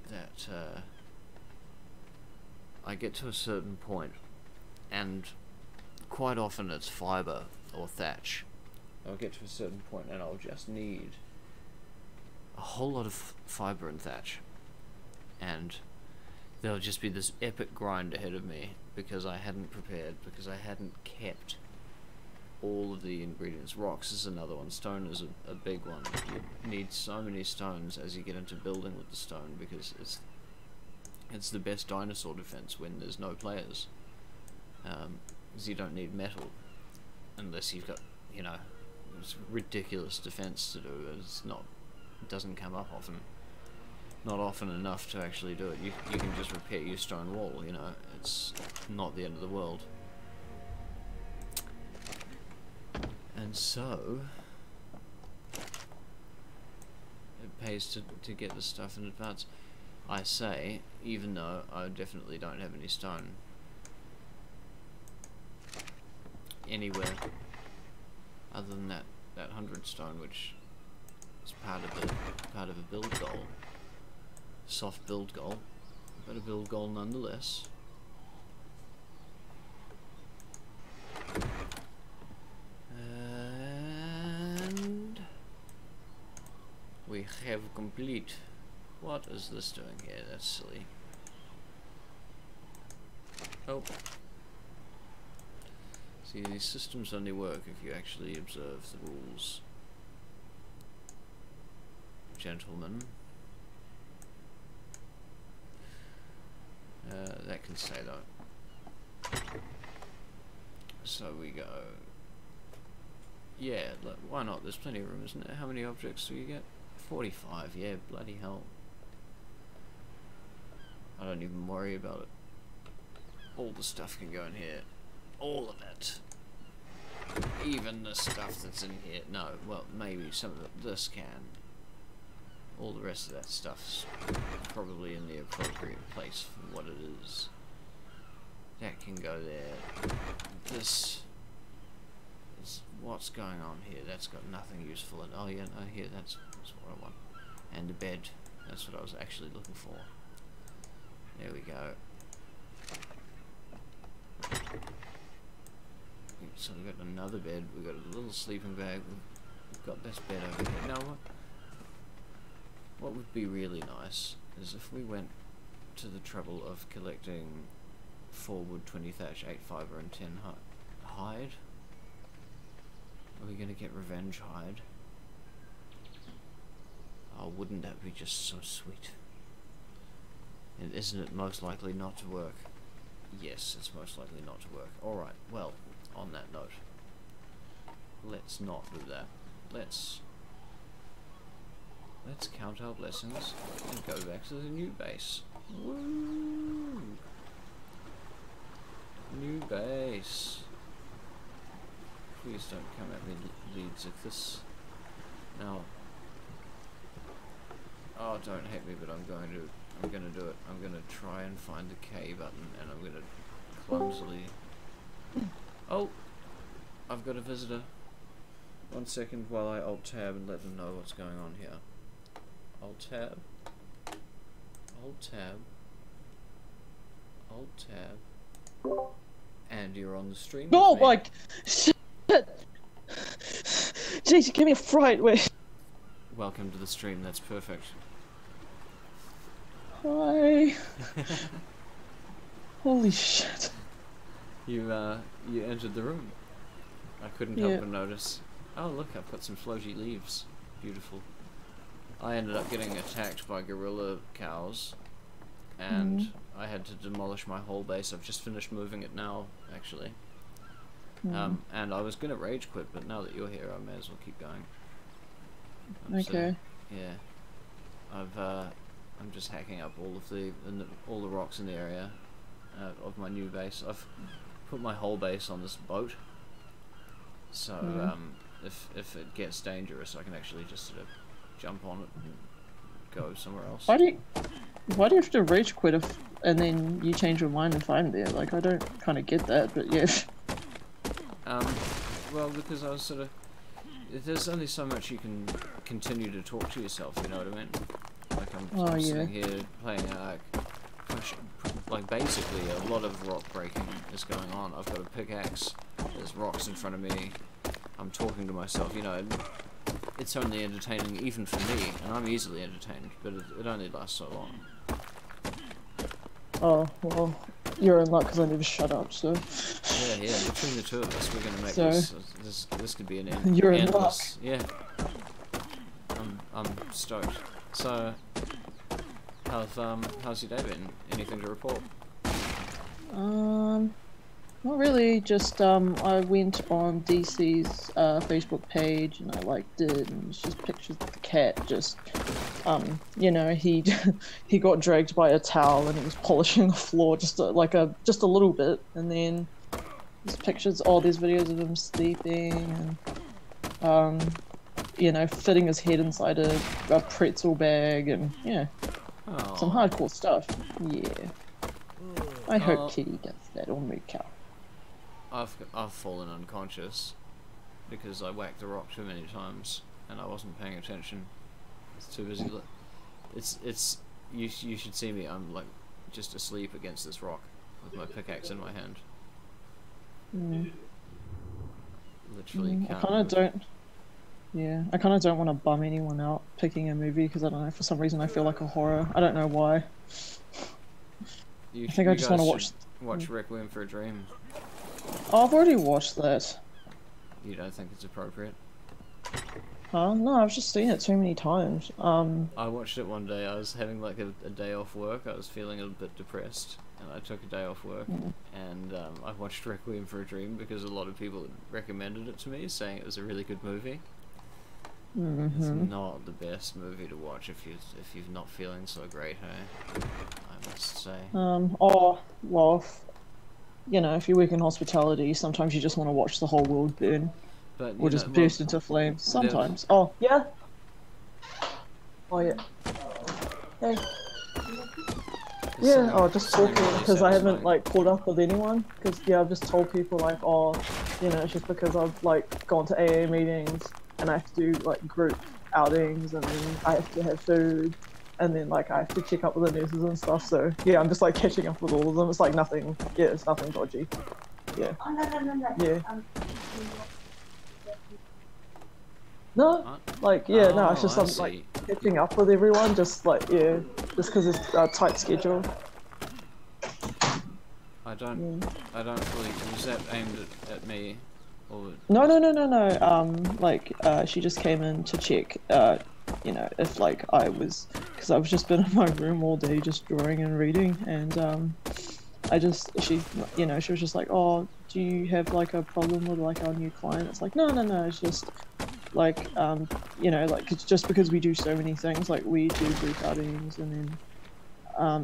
that I get to a certain point, and quite often it's fibre or thatch. I'll get to a certain point and I'll just need a whole lot of fibre and thatch, and there'll just be this epic grind ahead of me because I hadn't prepared, because I hadn't kept all of the ingredients. Rocks is another one. Stone is a big one. You need so many stones as you get into building with the stone, because it's the best dinosaur defense when there's no players. Because you don't need metal unless you've got, you know, it's ridiculous defense to do. It doesn't come up often. Not often enough to actually do it. You can just repair your stone wall, you know. It's not the end of the world. And so it pays to get the stuff in advance. I say, even though I definitely don't have any stone anywhere other than that 100 stone, which is part of a build goal, soft build goal, but a build goal nonetheless. And we have complete. What is this doing here? That's silly. Oh. See, these systems only work if you actually observe the rules. Gentlemen. That can say though. So we go. Yeah, why not? There's plenty of room, isn't there? How many objects do you get? 45, yeah, bloody hell. I don't even worry about it. All the stuff can go in here. All of it. Even the stuff that's in here. No, well, maybe some of it. This can. All the rest of that stuff's probably in the appropriate place for what it is. That can go there. This is what's going on here. That's got nothing useful in. Oh yeah, no, here, that's what I want. And the bed. That's what I was actually looking for. There we go. So we've got another bed. We've got a little sleeping bag. We've got this bed over here. Now what would be really nice is if we went to the trouble of collecting 4 wood, 20 thatch, 8 fibre and 10 hide. Are we going to get revenge hide? Oh, wouldn't that be just so sweet? And isn't it most likely not to work? Yes, it's most likely not to work. Alright, well, on that note, let's not do that. Let's count our blessings and go back to the new base. Woo! New base. Please don't come at me, leads of this. Now, oh, don't hate me, but I'm going to I'm gonna do it. I'm gonna try and find the K button, and I'm gonna clumsily... Oh! I've got a visitor. 1 second while I Alt-Tab and let them know what's going on here. Alt-Tab. Alt-Tab. Alt-Tab. And you're on the stream. Oh, like, shit! Jeez, you gave me a fright. Wait. Welcome to the stream. That's perfect. Hi. Holy shit. You entered the room. I couldn't help but notice. Oh look, I've got some floaty leaves. Beautiful. I ended up getting attacked by gorilla cows, and I had to demolish my whole base. I've just finished moving it now, actually. And I was gonna rage quit, but now that you're here, I may as well keep going. Okay. Yeah. I'm just hacking up all the rocks in the area of my new base. I've put my whole base on this boat, so if it gets dangerous, I can actually just sort of jump on it and go somewhere else. Why do you have to rage quit and then you change your mind if I'm there? Like, I don't kind of get that, but yeah. Well, because I was sort of... There's only so much you can continue to talk to yourself, you know what I mean? Like, I'm sitting here playing ARK. Like, basically, a lot of rock breaking is going on. I've got a pickaxe, there's rocks in front of me, I'm talking to myself, you know. It's only entertaining even for me, and I'm easily entertained, but it only lasts so long. Oh, well, you're in luck because I never shut up, so... Yeah, between the two of us, we're gonna make this could be an endless... You're in luck. Yeah. I'm stoked. So, how's your day been? Anything to report? Not really, just, I went on DC's, Facebook page, and I liked it, and it's just pictures of the cat, just, you know, he got dragged by a towel, and he was polishing the floor, just a little bit, and then there's pictures, there's videos of him sleeping, and, you know, fitting his head inside a pretzel bag, and, yeah, some hardcore stuff, yeah. I hope Kitty does that, or Mooka. I've fallen unconscious because I whacked the rock too many times and I wasn't paying attention. It's too busy. You should see me. I'm like just asleep against this rock with my pickaxe in my hand. Literally can't. I kind of don't. Yeah, I kind of don't want to bum anyone out picking a movie because I don't know, for some reason I feel like a horror. I don't know why. I think I just want to watch Requiem for a Dream. Oh, I've already watched that. You don't think it's appropriate? Huh? No, I've just seen it too many times. I watched it one day. I was having like a day off work. I was feeling a bit depressed, and I took a day off work, and I watched Requiem for a Dream because a lot of people had recommended it to me, saying it was a really good movie. It's not the best movie to watch if you're not feeling so great, hey? I must say. Oh, well, you know, if you work in hospitality, sometimes you just want to watch the whole world burn. But, or just burst into flames. Sometimes. Oh, yeah? Oh, yeah. Hey. Yeah, oh, just talking, because I haven't, like, caught up with anyone. Because, yeah, I've just told people, like, oh, you know, it's just because I've, like, gone to AA meetings, and I have to do, like, group outings, and then I have to have food, and then, like, I have to check up with the nurses and stuff, so, yeah, I'm just, like, catching up with all of them. It's, like, nothing, yeah, it's nothing dodgy. Yeah. Oh, no. Yeah. No, like, yeah, no, it's just, I'm, like, catching up with everyone, just, like, yeah, just because it's a tight schedule. I don't really, was that aimed at me? Or... No, like, she just came in to check, you know, if, like, because I've just been in my room all day just drawing and reading, and, she was just like, oh, do you have, like, a problem with, like, our new client? It's like, no, it's just, like, you know, like, it's just because we do so many things, like, we do group outings, and then,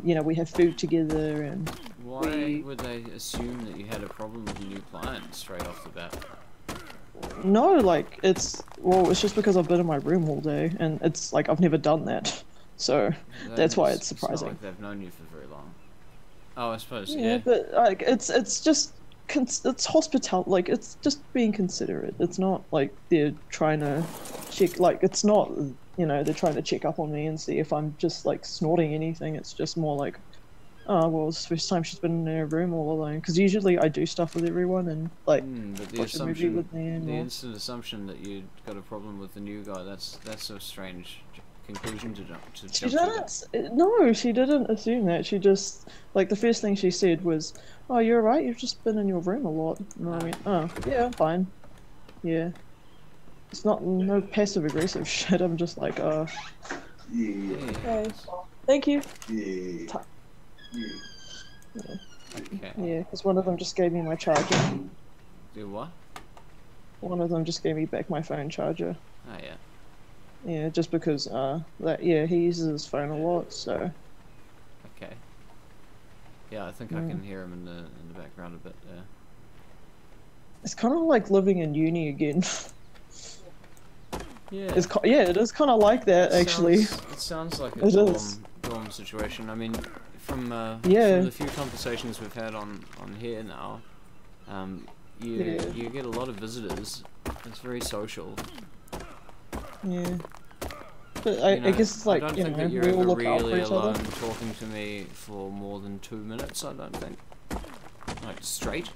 you know, we have food together, and why would they assume that you had a problem with a new client straight off the bat? No, like, it's just because I've been in my room all day, and it's, like, I've never done that. So that's why it's It's not surprising. like they've known you for very long. Oh, I suppose, Yeah, yeah. but like it's just it's hospital, like it's just being considerate. It's not like they're trying to check, like it's not, you know, they're trying to check up on me and see if I'm just like snorting anything. It's just more like, oh well, it's the first time she's been in her room all alone. Because usually I do stuff with everyone and like But the watch a movie assumption, with them the or instant assumption that you got a problem with the new guy, that's a strange conclusion to she jump to. didn't. No, she didn't assume that. She just like the first thing she said was, "Oh, you're right. You've just been in your room a lot." And I went, "Oh, yeah, I'm fine. Yeah." It's not no passive aggressive shit. I'm just like, Yeah. okay, thank you. Okay. Yeah, because one of them just gave me my charger. Do what? One of them just gave me back my phone charger. Oh yeah. Yeah, just because that yeah he uses his phone a lot, so Okay. Yeah, I think I can hear him in the background a bit there. it's kind of like living in uni again. Yeah. Yeah, it is kind of like that actually. It sounds like a It is. dorm situation. I mean, from Yeah. from the few conversations we've had on here now, you Yeah. you get a lot of visitors. It's very social. Yeah. But I guess it's like, I don't you think know, that you're we all ever look out for really each alone other. talking to me for more than 2 minutes. I don't think. Like straight.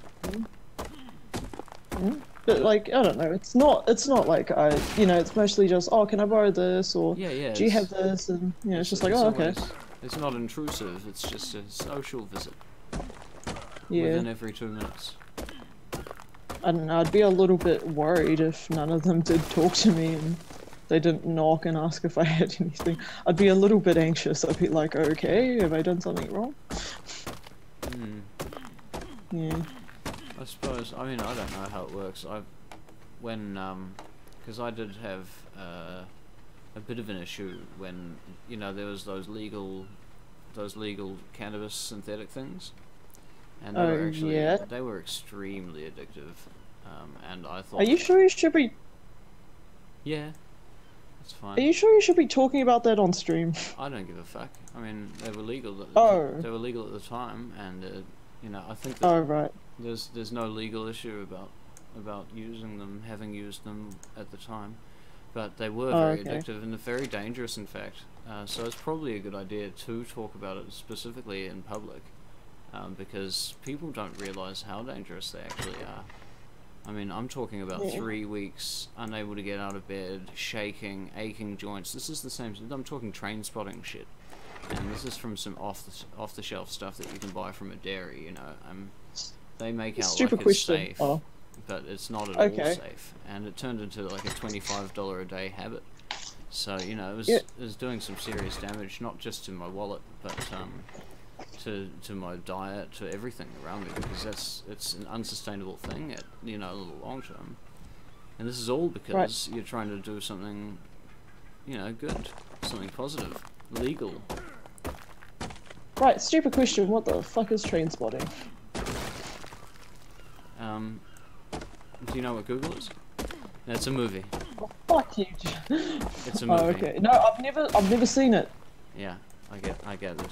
But like, I don't know, it's not like you know, it's mostly just, oh, can I borrow this, or Yeah. do you have this, and you know, it's just like, oh, okay. It's not intrusive. It's just a social visit Yeah. within every 2 minutes. I don't know, I'd be a little bit worried if none of them did talk to me and they didn't knock and ask if I had anything. I'd be a little bit anxious. I'd be like, okay, have I done something wrong? Yeah. I suppose. I mean, I don't know how it works. Because I did have a bit of an issue when there was those legal cannabis synthetic things, and they were actually they were extremely addictive. And I thought, are you sure you should be? Yeah, that's fine. Are you sure you should be talking about that on stream? I don't give a fuck. I mean, they were legal. They were legal at the time, and I think that Right. there's no legal issue about using them, having used them at the time, but they were very addictive and they're very dangerous, in fact. So it's probably a good idea to talk about it specifically in public, because people don't realize how dangerous they actually are. I mean, I'm talking about 3 weeks, unable to get out of bed, shaking, aching joints. This is the same. I'm talking train spotting shit, and this is from some off the shelf stuff that you can buy from a dairy. They make out like it's safe, but it's not at all safe. And it turned into like a $25 a day habit. So it was doing some serious damage, not just to my wallet, but to my diet, to everything around me, because it's an unsustainable thing at a little long term. And this is all because you're trying to do something good, something positive, legal. Right, stupid question. What the fuck is train spotting? Do you know what Google is? It's a movie. Oh, fuck you. It's a movie. Oh, okay. No, I've never seen it. Yeah, I get it.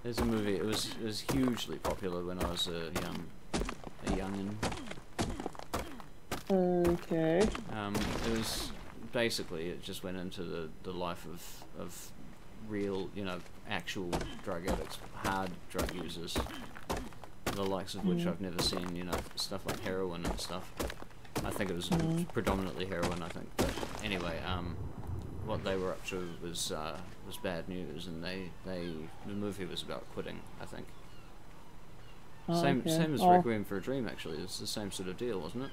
It's a movie. It was hugely popular when I was a youngin. Okay. It was basically, it just went into the life of real, actual drug addicts, hard drug users, the likes of which I've never seen, stuff like heroin and stuff. I think it was predominantly heroin, I think. But anyway, what they were up to was bad news, and the movie was about quitting, I think. Same as Requiem for a Dream, actually. It's the same sort of deal, wasn't it?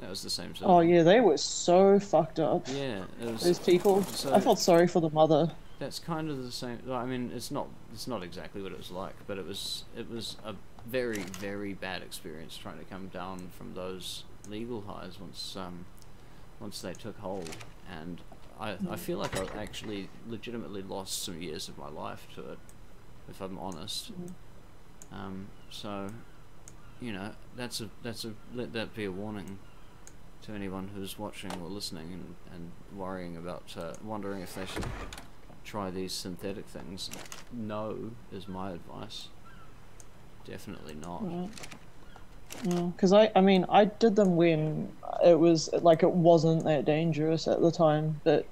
That was the same sort of yeah, they were so fucked up. Yeah, it was. Those people. So I felt sorry for the mother. That's kind of the same. I mean, it's not exactly what it was like, but it was a very, very bad experience trying to come down from those legal highs once they took hold. And I feel like I actually legitimately lost some years of my life to it, if I'm honest. So, let that be a warning to anyone who's watching or listening and worrying about, wondering if they should try these synthetic things, no is my advice. Definitely not. Right. Because I mean, I did them when it was like it wasn't that dangerous at the time, but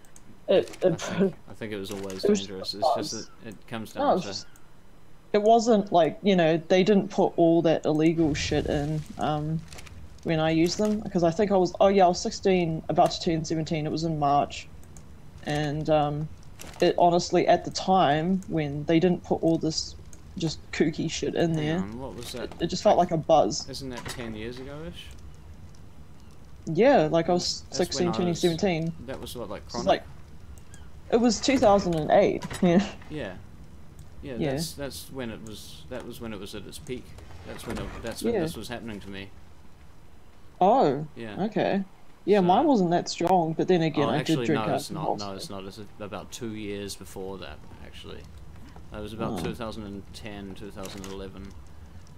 I think it was always dangerous. It's just that it comes down to. It wasn't like, you know, they didn't put all that illegal shit in when I used them, because I think I was 16, about to turn 17. It was in March, and it honestly, at the time when they didn't put all this just kooky shit in there, what was that? it just felt like a buzz. Isn't that 10 years ago-ish? Yeah, like I was 16, 2017. That was what, like Chronic? Like, it was 2008. Yeah. Yeah. Yeah, that's when it was. That was when it was at its peak. That's when this was happening to me. Oh. Yeah. Okay. Yeah, So, mine wasn't that strong, but then again, I did drink no, it's alcohol. not. No, it's not. It's about 2 years before that, actually. It was about 2010, 2011,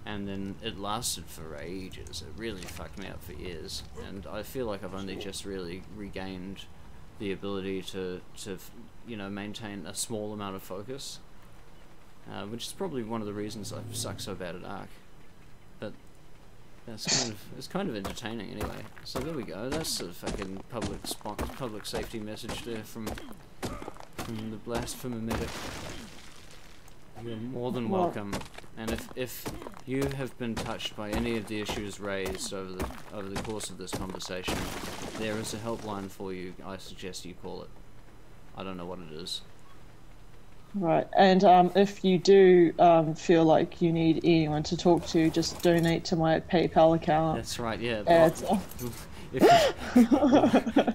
and then it lasted for ages. It really fucked me up for years, and I feel like I've only just really regained the ability to you know, maintain a small amount of focus, which is probably one of the reasons I suck so bad at ARK. But it's kind of entertaining anyway. So there we go. That's a fucking public safety message there from the Blasphemer Medic. You're more than welcome. And if you have been touched by any of the issues raised over the course of this conversation, there is a helpline for you. I suggest you call it. I don't know what it is. Right, and if you do feel like you need anyone to talk to, just donate to my PayPal account. That's right, yeah.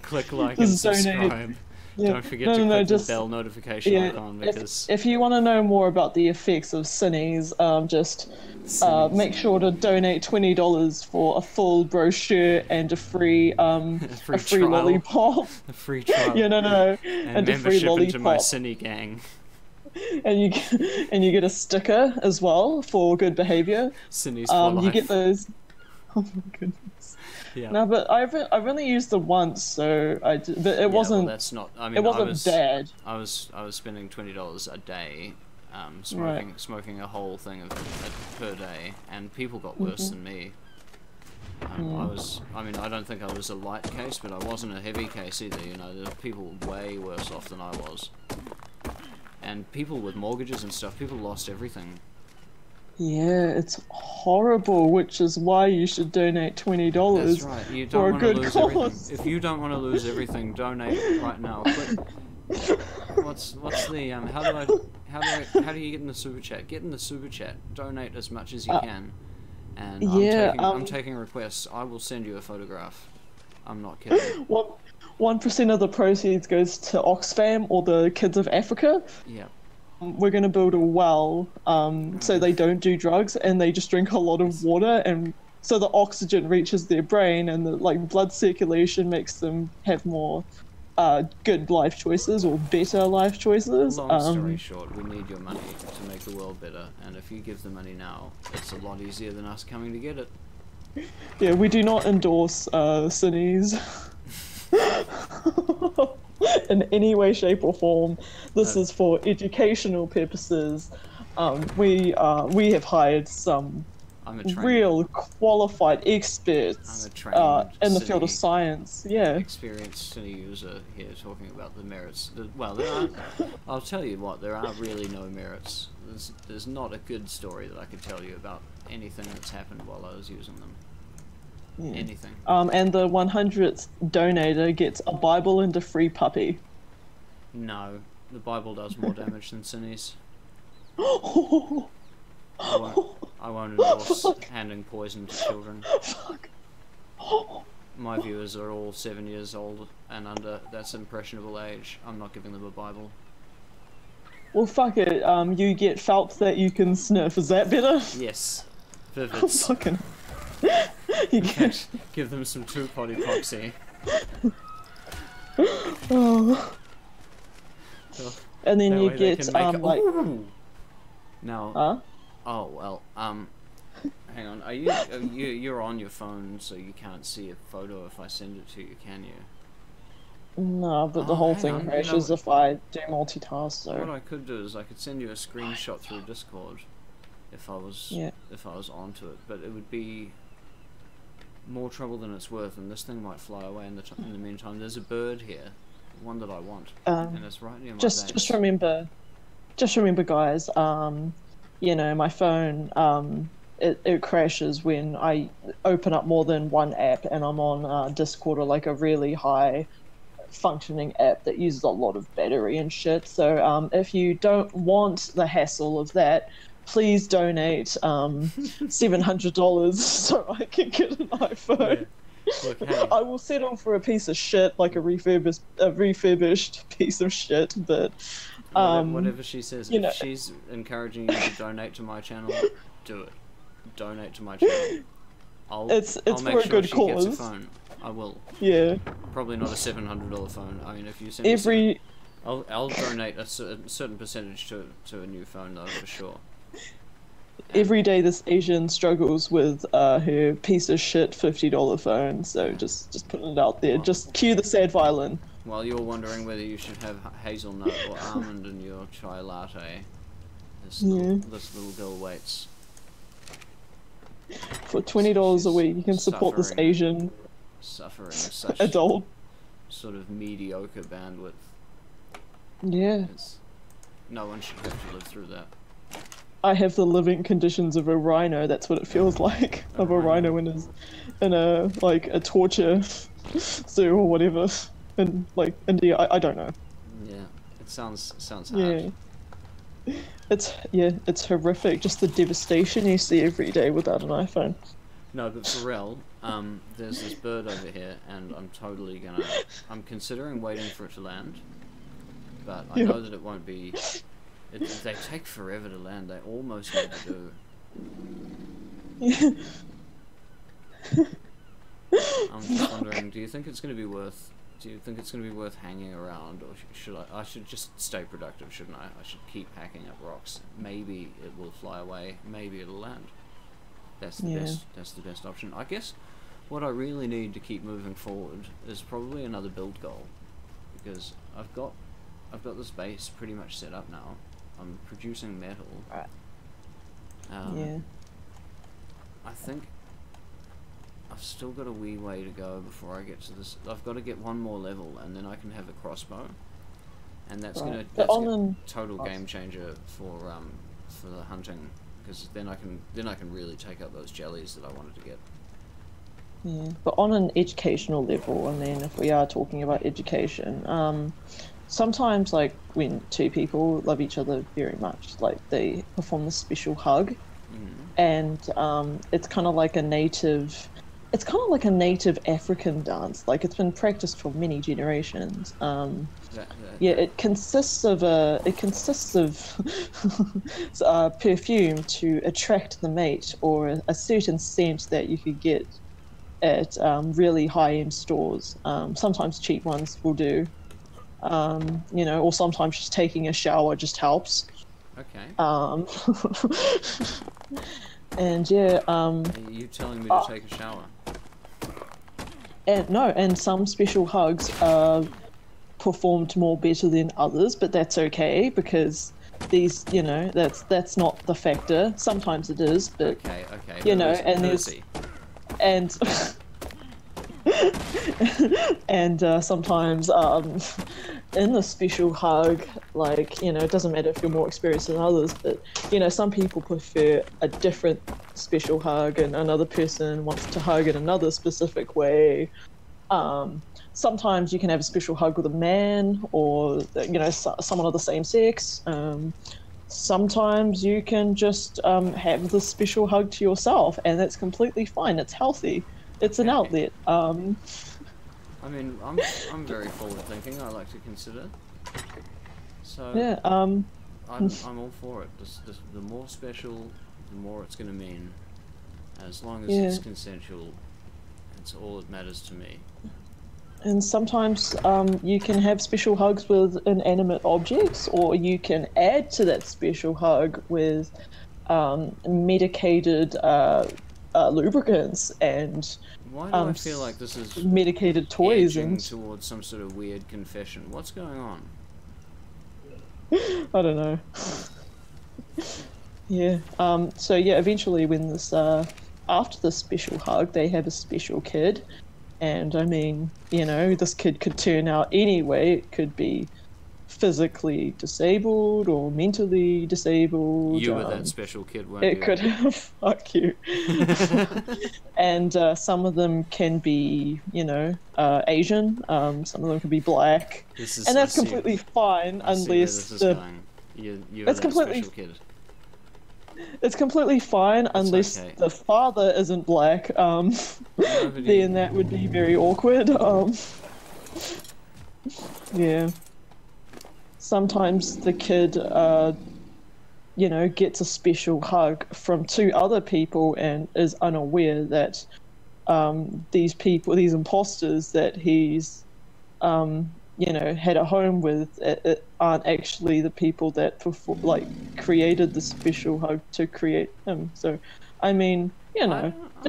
Click like and subscribe. Yeah. Don't forget to click the bell notification icon, because if you want to know more about the effects of Cinnies, just make sure to donate $20 for a full brochure and a free lollipop. A free trial. Yeah, no, and a free lollipop. Into my Cinny gang. And you get a sticker as well for good behavior. Cinnies for life. You get those. Oh my goodness. Yeah. No, but I've only used them once, so but it wasn't. Well, that's not. I mean, it wasn't bad. I was spending $20 a day, smoking a whole thing per day, and people got worse than me. I don't think I was a light case, but I wasn't a heavy case either. You know, there's people way worse off than I was, and people with mortgages and stuff. People lost everything. Yeah, it's horrible, which is why you should donate $20 That's right. You don't for a want good to lose cause. Everything. If you don't want to lose everything, donate right now. What's the how do you get in the super chat? Get in the super chat. Donate as much as you can. And I'm taking requests. I will send you a photograph. I'm not kidding. 1% of the proceeds goes to Oxfam, or the Kids of Africa. Yeah. We're going to build a well so they don't do drugs, and they just drink a lot of water, and so the oxygen reaches their brain, and the blood circulation makes them have more good life choices, or better life choices. Long story short, we need your money to make the world better, and if you give the money now, it's a lot easier than us coming to get it. Yeah, we do not endorse Cinnies. In any way, shape, or form. This is for educational purposes. We have hired some real qualified experts in the field of science. Yeah. Experienced cine user here talking about the merits. I'll tell you what, there are really no merits. There's not a good story that I could tell you about anything that's happened while I was using them. Yeah. Anything. And the 100th donator gets a Bible and a free puppy. No, the Bible does more damage than Cinnies. I won't endorse handing poison to children. My viewers are all 7 years old and under. That's impressionable age. I'm not giving them a Bible. Well, fuck it. You get felt that you can sniff. Is that better? Yes. Vivids. Fucking. Give them some 2-pot epoxy. Oh. And then you get Now. Huh? Oh well. Hang on. You're on your phone, so you can't see a photo if I send it to you, can you? No, but the Oh, whole hang thing on, you crashes know, if I do multitask. what So I could do is I could send you a screenshot through Discord yeah. if I was onto it, but it would be more trouble than it's worth, and this thing might fly away in the meantime. There's a bird here, one that I want, and it's right near my Just base. just remember, guys. You know, my phone. It crashes when I open up more than one app, and I'm on Discord or like a really high functioning app that uses a lot of battery and shit. So if you don't want the hassle of that, please donate $700 so I can get an iPhone. Yeah. Look, hey, I will settle for a piece of shit, like a refurbished piece of shit, but whatever she says, you if know, she's encouraging you to donate to my channel, do it. Donate to my channel. it's I'll make for a sure good she cause. gets a phone. I will. Yeah. Probably not a $700 phone. I mean, if you send Every I'll donate a certain percentage to a new phone though, for sure. every day this Asian struggles with her piece of shit $50 phone, so just putting it out there. Well, Just cue the sad violin. while you're wondering whether you should have hazelnut or almond in your chai latte, this little girl waits. For $20 a week, you can support this suffering. Asian Suffering such adult. sort of mediocre bandwidth. Yeah. No one should have to live through that. I have the living conditions of a rhino. That's what it feels like. Of a rhino in a torture zoo or whatever in like India. I don't know. Yeah, it sounds hard. Yeah. It's horrific. Just the devastation you see every day without an iPhone. No, but for real, there's this bird over here, and I'm considering waiting for it to land, but I know that it won't be. They take forever to land. They almost never do. I'm just wondering, do you think it's going to be worth hanging around, or should I should just stay productive, shouldn't I? I should keep hacking up rocks. Maybe it will fly away, maybe it'll land. That's the best option. I guess what I really need to keep moving forward is probably another build goal, because I've got this base pretty much set up now. I'm producing metal. Right. I think I've still got a wee way to go before I get to this. I've got to get one more level, and then I can have a crossbow, and that's Right. that's a total game changer for the hunting, because then I can really take out those jellies that I wanted to get. Yeah, but on an educational level, I mean, if we are talking about education, sometimes, like, when two people love each other very much, like, they perform this special hug, and it's kind of like a native African dance. Like, it's been practiced for many generations. It consists of perfume to attract the mate, or a certain scent that you could get at really high-end stores. Sometimes cheap ones will do. Or sometimes just taking a shower just helps. Okay. And yeah. Are you telling me to take a shower? And some special hugs are performed more better than others, but that's okay, because these, that's not the factor. Sometimes it is, but okay. And and sometimes in the special hug, like, it doesn't matter if you're more experienced than others, but some people prefer a different special hug, and another person wants to hug in another specific way. Sometimes you can have a special hug with a man, or someone of the same sex. Sometimes you can just have the special hug to yourself, and that's completely fine. It's healthy. It's an outlet. I mean, I'm very forward thinking. I like to consider. So yeah. I'm all for it. The more special, the more it's going to mean. As long as it's consensual, it's all that matters to me. And sometimes you can have special hugs with inanimate objects, or you can add to that special hug with medicated lubricants and Why do I feel like this is medicated toys edging and towards some sort of weird confession? What's going on? I don't know. Yeah. So yeah, eventually when this after the special hug, they have a special kid, and I mean, you know, this kid could turn out any way. It could be physically disabled or mentally disabled. You were that special kid, weren't It you? could have fuck you. And some of them can be, you know, Asian. Some of them can be black, This is, and I that's see, completely fine I see where unless this is the going. You were it's that completely special kid. it's completely fine unless okay. the father isn't black. Nobody... Then that would be very awkward. Yeah. Sometimes the kid, you know, gets a special hug from two other people and is unaware that these people, these imposters that he's, you know, had a home with, aren't actually the people that created the special hug to create him. So, I mean, you know, I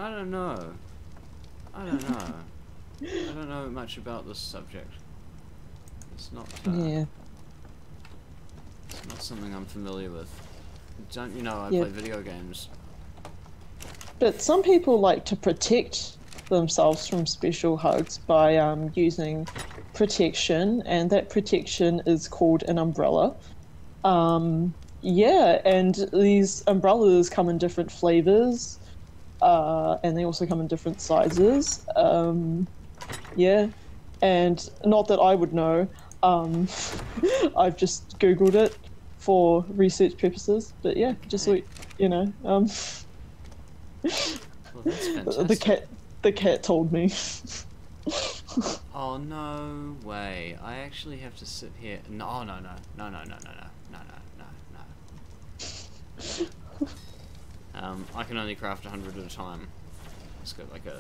don't know. I don't know. I don't know much about this subject. It's not. Yeah. It's not something I'm familiar with. Don't you know I Yeah. play video games? But some people like to protect themselves from special hugs by using protection, and that protection is called an umbrella. Yeah, and these umbrellas come in different flavors, and they also come in different sizes. Yeah, and not that I would know. I've just Googled it for research purposes, but yeah, just so you know. Well, that's fantastic. The cat told me. Oh no way! I actually have to sit here. No. I can only craft 100 at a time. It's got like a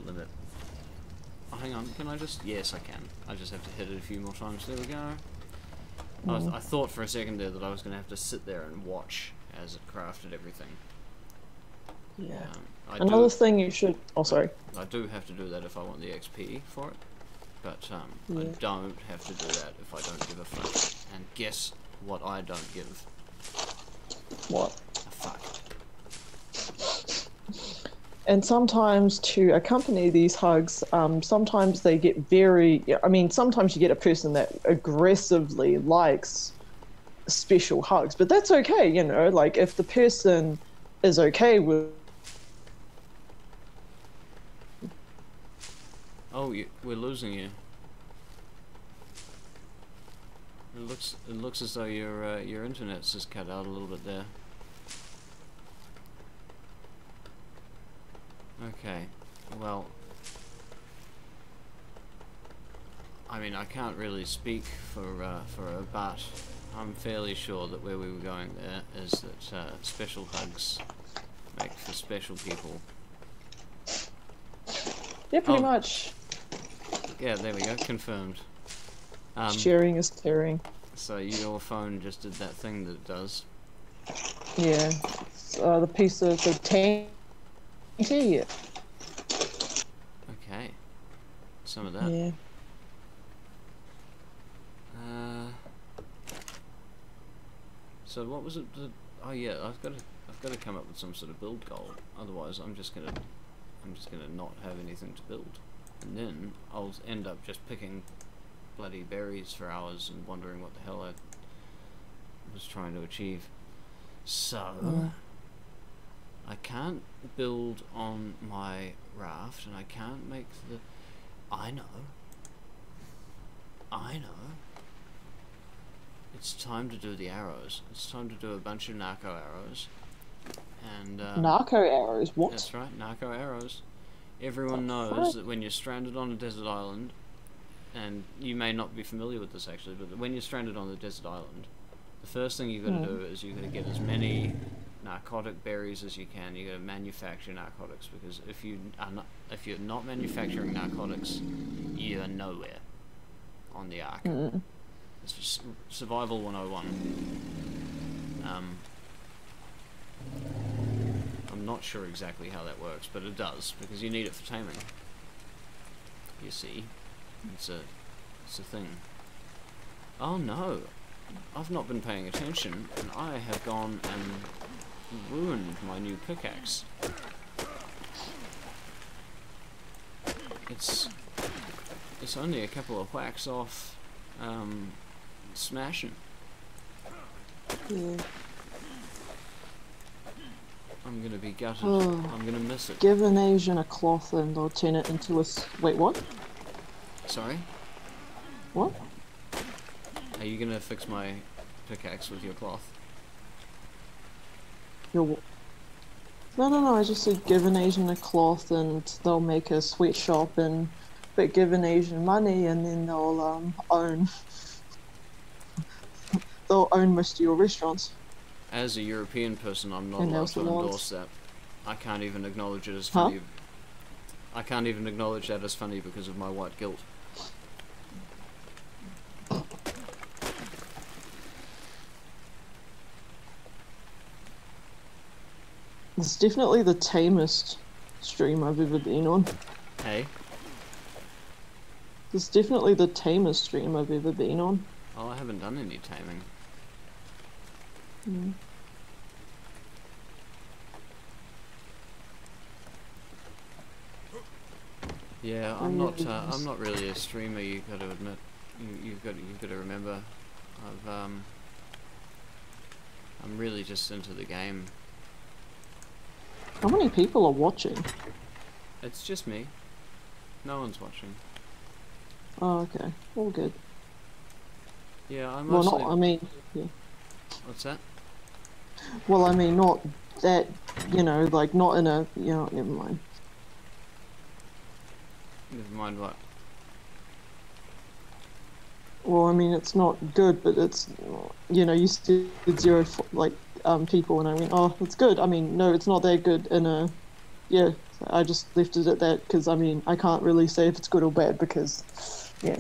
limit. Oh, hang on. Can I just? Yes, I can. I just have to hit it a few more times. There we go. I thought for a second there that I was going to have to sit there and watch as it crafted everything. Yeah. Another thing you should... Oh, sorry. I do have to do that if I want the XP for it, but I don't have to do that if I don't give a fuck. And guess what I don't give? What? A fuck. And sometimes to accompany these hugs, sometimes they get very... I mean, sometimes you get a person that aggressively likes special hugs, but that's okay, you know, like if the person is okay with... Oh, we're losing you. It looks as though your internet's just cut out a little bit there. Okay, well, I mean, I can't really speak for her, but I'm fairly sure that where we were going there is that special hugs make for special people. Yeah, pretty much. Yeah, there we go, confirmed. Sharing is caring. So your phone just did that thing that it does. Yeah, it's, the piece of the tank. Okay. Some of that. Yeah. So what was it? Oh yeah, I've got to come up with some sort of build goal. Otherwise, I'm just gonna not have anything to build, and then I'll end up just picking bloody berries for hours and wondering what the hell I was trying to achieve. So. I can't build on my raft, and I can't make the... I know. It's time to do the arrows. It's time to do a bunch of narco arrows. And, narco arrows? What? That's right, narco arrows. Everyone knows that when you're stranded on a desert island, and you may not be familiar with this actually, but when you're stranded on a desert island, the first thing you've got to do is you've got to get as many narcotic berries as you can. You got to manufacture narcotics, because if you're not manufacturing narcotics, you're nowhere on the ARK. It's just survival 101. I'm I'm not sure exactly how that works, but it does, because you need it for taming. You see? It's a thing. Oh no! I've not been paying attention, and I have gone and ruined my new pickaxe. It's only a couple of whacks off smashing. Yeah. I'm gonna be gutted. Oh. I'm gonna miss it. Give an Asian a cloth and they'll turn it into a... Wait, what? Sorry? What? Are you gonna fix my pickaxe with your cloth? Your... No, I just said give an Asian a cloth and they'll make a sweatshop and... But give an Asian money and then they'll own... they'll own most of your restaurants. As a European person, I'm not And allowed to salons. endorse that. I can't even acknowledge it as funny. Huh? I can't even acknowledge that as funny because of my white guilt. It's definitely the tamest stream I've ever been on. Hey? It's definitely the tamest stream I've ever been on. Oh, I haven't done any taming. Mm. Yeah, I'm not really a streamer. You got to admit. You've got to remember. I'm really just into the game. How many people are watching? It's just me. No one's watching. Oh, okay. All good. Yeah, I'm Well, mostly... not, I mean, yeah. What's that? Well, I mean, not that, you know, like, not in a, you know, never mind. Never mind what? Well, I mean, it's not good, but it's, you know, you said zero, like, people, and I went, oh, it's good. I mean, no, it's not that good in a, yeah, I just left it at that, because, I mean, I can't really say if it's good or bad, because, yeah.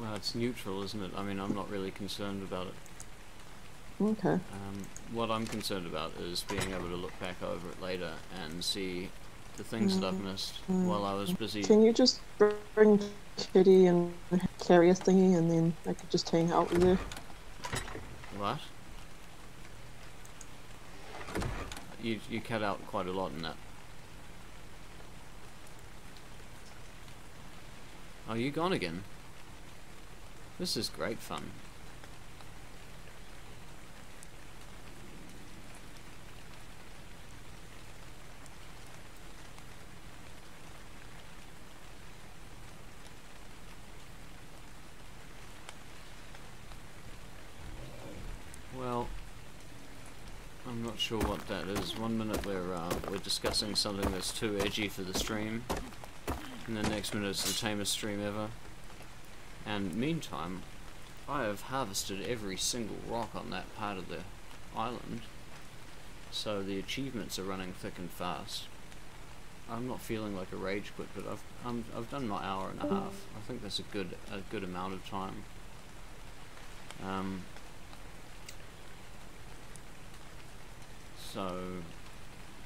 Well, it's neutral, isn't it? I mean, I'm not really concerned about it. Okay. What I'm concerned about is being able to look back over it later and see the things that I've missed while I was busy. Can you just bring Kitty and carry a thingy, and then I could just hang out with her? What? You cut out quite a lot in that. Oh, you gone again? This is great fun. Well, I'm not sure what that is. 1 minute we're discussing something that's too edgy for the stream, and the next minute it's the tamest stream ever. And meantime, I have harvested every single rock on that part of the island, so the achievements are running thick and fast. I'm not feeling like a rage quit, but I've done my hour and a half. I think that's a good amount of time. So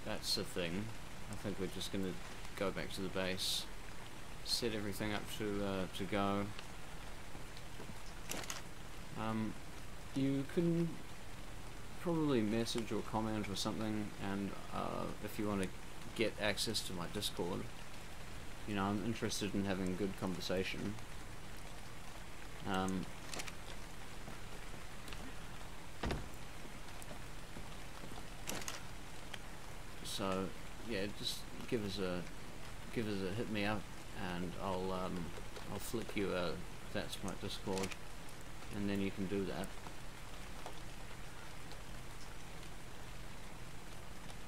that's the thing. I think we're just going to go back to the base, set everything up to go. You can probably message or comment or something, and if you want to get access to my Discord, you know, I'm interested in having a good conversation. So yeah, just give us a hit me up, and I'll flick you a that's my Discord, and then you can do that.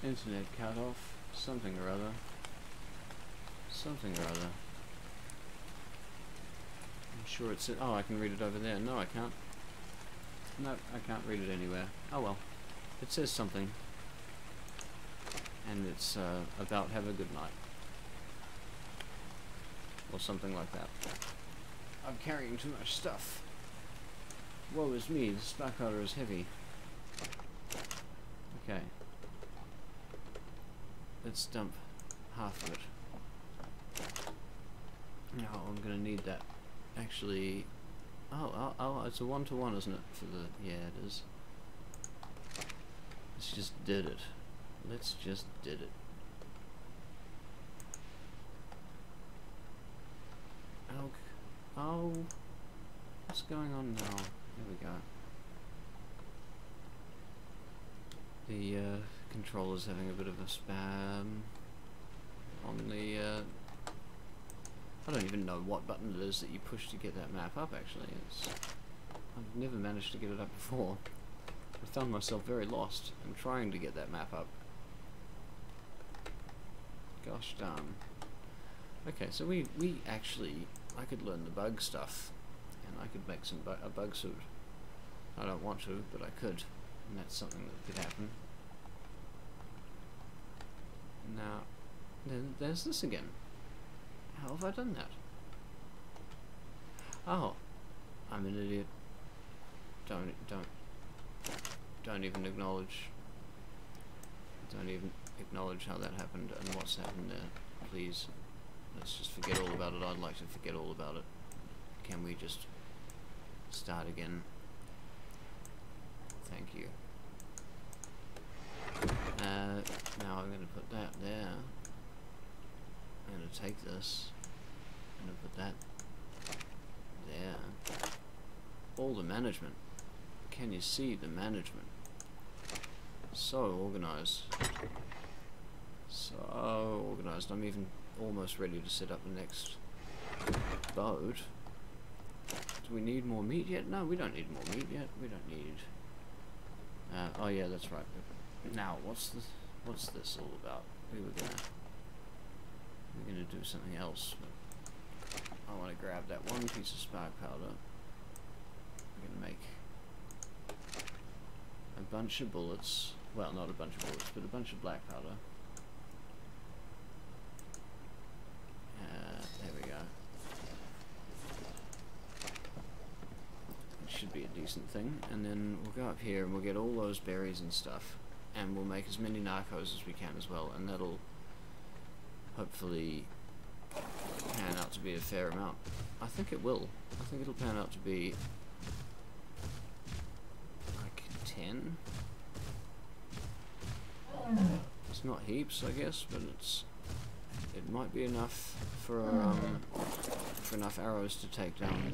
Internet cut off, something or other. I'm sure it's oh, I can read it over there. No, I can't. No, I can't read it anywhere. Oh well, it says something. And it's about have a good night, or something like that. I'm carrying too much stuff. Woe is me, the spark powder is heavy. Okay. let's dump half of it. Now I'm gonna need that. Actually, oh, it's a 1-to-1, isn't it? For the, yeah, it is. Let's just did it. Let's just did it. Oh, what's going on now? Here we go. The controller's having a bit of a spam on the. I don't even know what button it is that you push to get that map up. Actually, I've never managed to get it up before. I found myself very lost in trying to get that map up. Gosh darn. Okay, so we actually, I could learn the bug stuff, and I could make a bug suit. I don't want to, but I could, and that's something that could happen. Now, there's this again. How have I done that? Oh, I'm an idiot. Don't even acknowledge. Don't even acknowledge how that happened and what's happened there. Please, let's just forget all about it. I'd like to forget all about it. Can we just start again? Thank you. Now I'm going to put that there. I'm going to take this. I'm going to put that there. All the management. Can you see the management? So organized. So organized. I'm even almost ready to set up the next boat. Do we need more meat yet? No, we don't need more meat yet. We don't need. Oh yeah, that's right. Now, what's this all about? We're gonna do something else. But I want to grab that one piece of spark powder. We're gonna make a bunch of bullets. Well, not a bunch of bullets, but a bunch of black powder. There we go. It should be a decent thing. And then we'll go up here and we'll get all those berries and stuff. And we'll make as many narcos as we can as well. And that'll hopefully pan out to be a fair amount. I think it will. I think it'll pan out to be like 10. It's not heaps, I guess, but it might be enough for enough arrows to take down.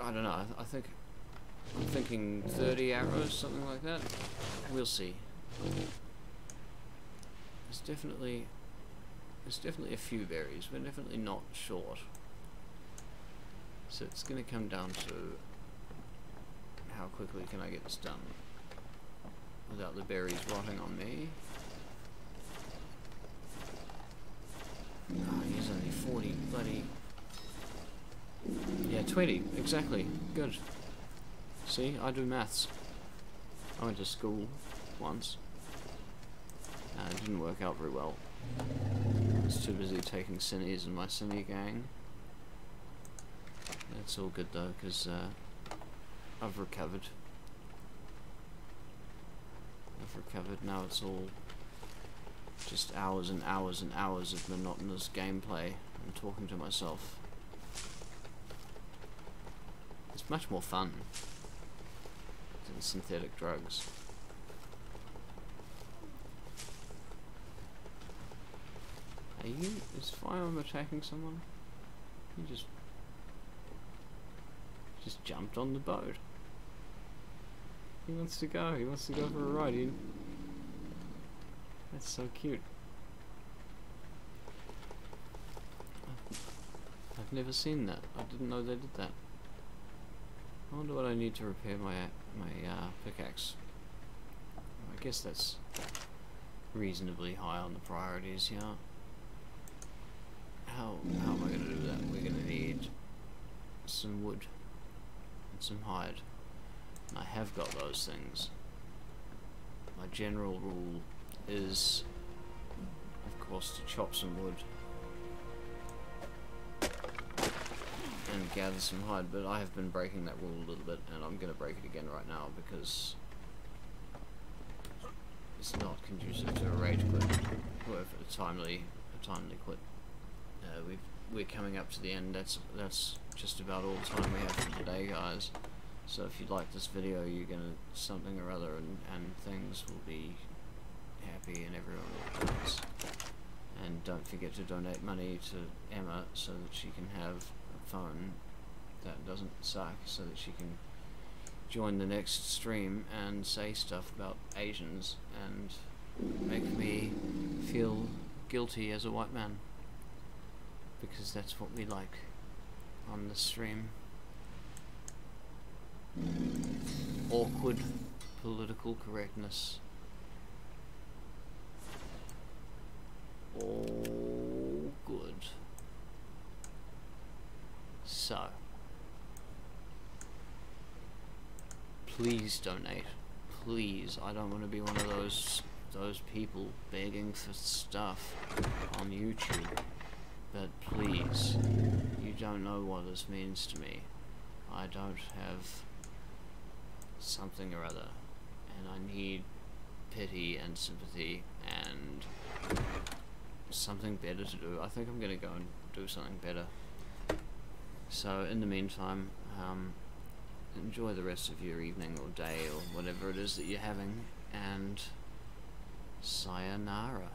I don't know. I'm thinking 30 arrows, something like that. We'll see. There's definitely a few berries. We're definitely not short. So it's going to come down to how quickly can I get this done without the berries rotting on me. Oh, he's only 40 bloody. Yeah, 20, exactly. Good. See, I do maths. I went to school once. It didn't work out very well. I was too busy taking cineas in my cine gang. That's all good though, because I've recovered. Now it's all just hours and hours and hours of monotonous gameplay and talking to myself. It's much more fun than synthetic drugs. Is Firearm attacking someone? He just jumped on the boat. He wants to go for a ride. That's so cute. I've never seen that. I didn't know they did that. I wonder what I need to repair my pickaxe. I guess that's reasonably high on the priorities here. How am I going to do that? We're going to need some wood and some hide. And I have got those things. My general rule is, of course, to chop some wood and gather some hide, but I have been breaking that rule a little bit, and I'm going to break it again right now because is not conducive to a rage quit, or a timely quit. We're coming up to the end. That's just about all the time we have for today, guys. So if you like this video, you're gonna something or other, and things will be happy, and everyone will dance. And don't forget to donate money to Emma so that she can have a phone that doesn't suck, so that she can join the next stream and say stuff about Asians and make me feel guilty as a white man, because that's what we like on the stream. Awkward political correctness. All good. So, please donate. Please, I don't want to be one of those people begging for stuff on YouTube. But please, you don't know what this means to me. I don't have something or other, and I need pity and sympathy and something better to do. I think I'm gonna go and do something better. So in the meantime, enjoy the rest of your evening or day or whatever it is that you're having, and sayonara.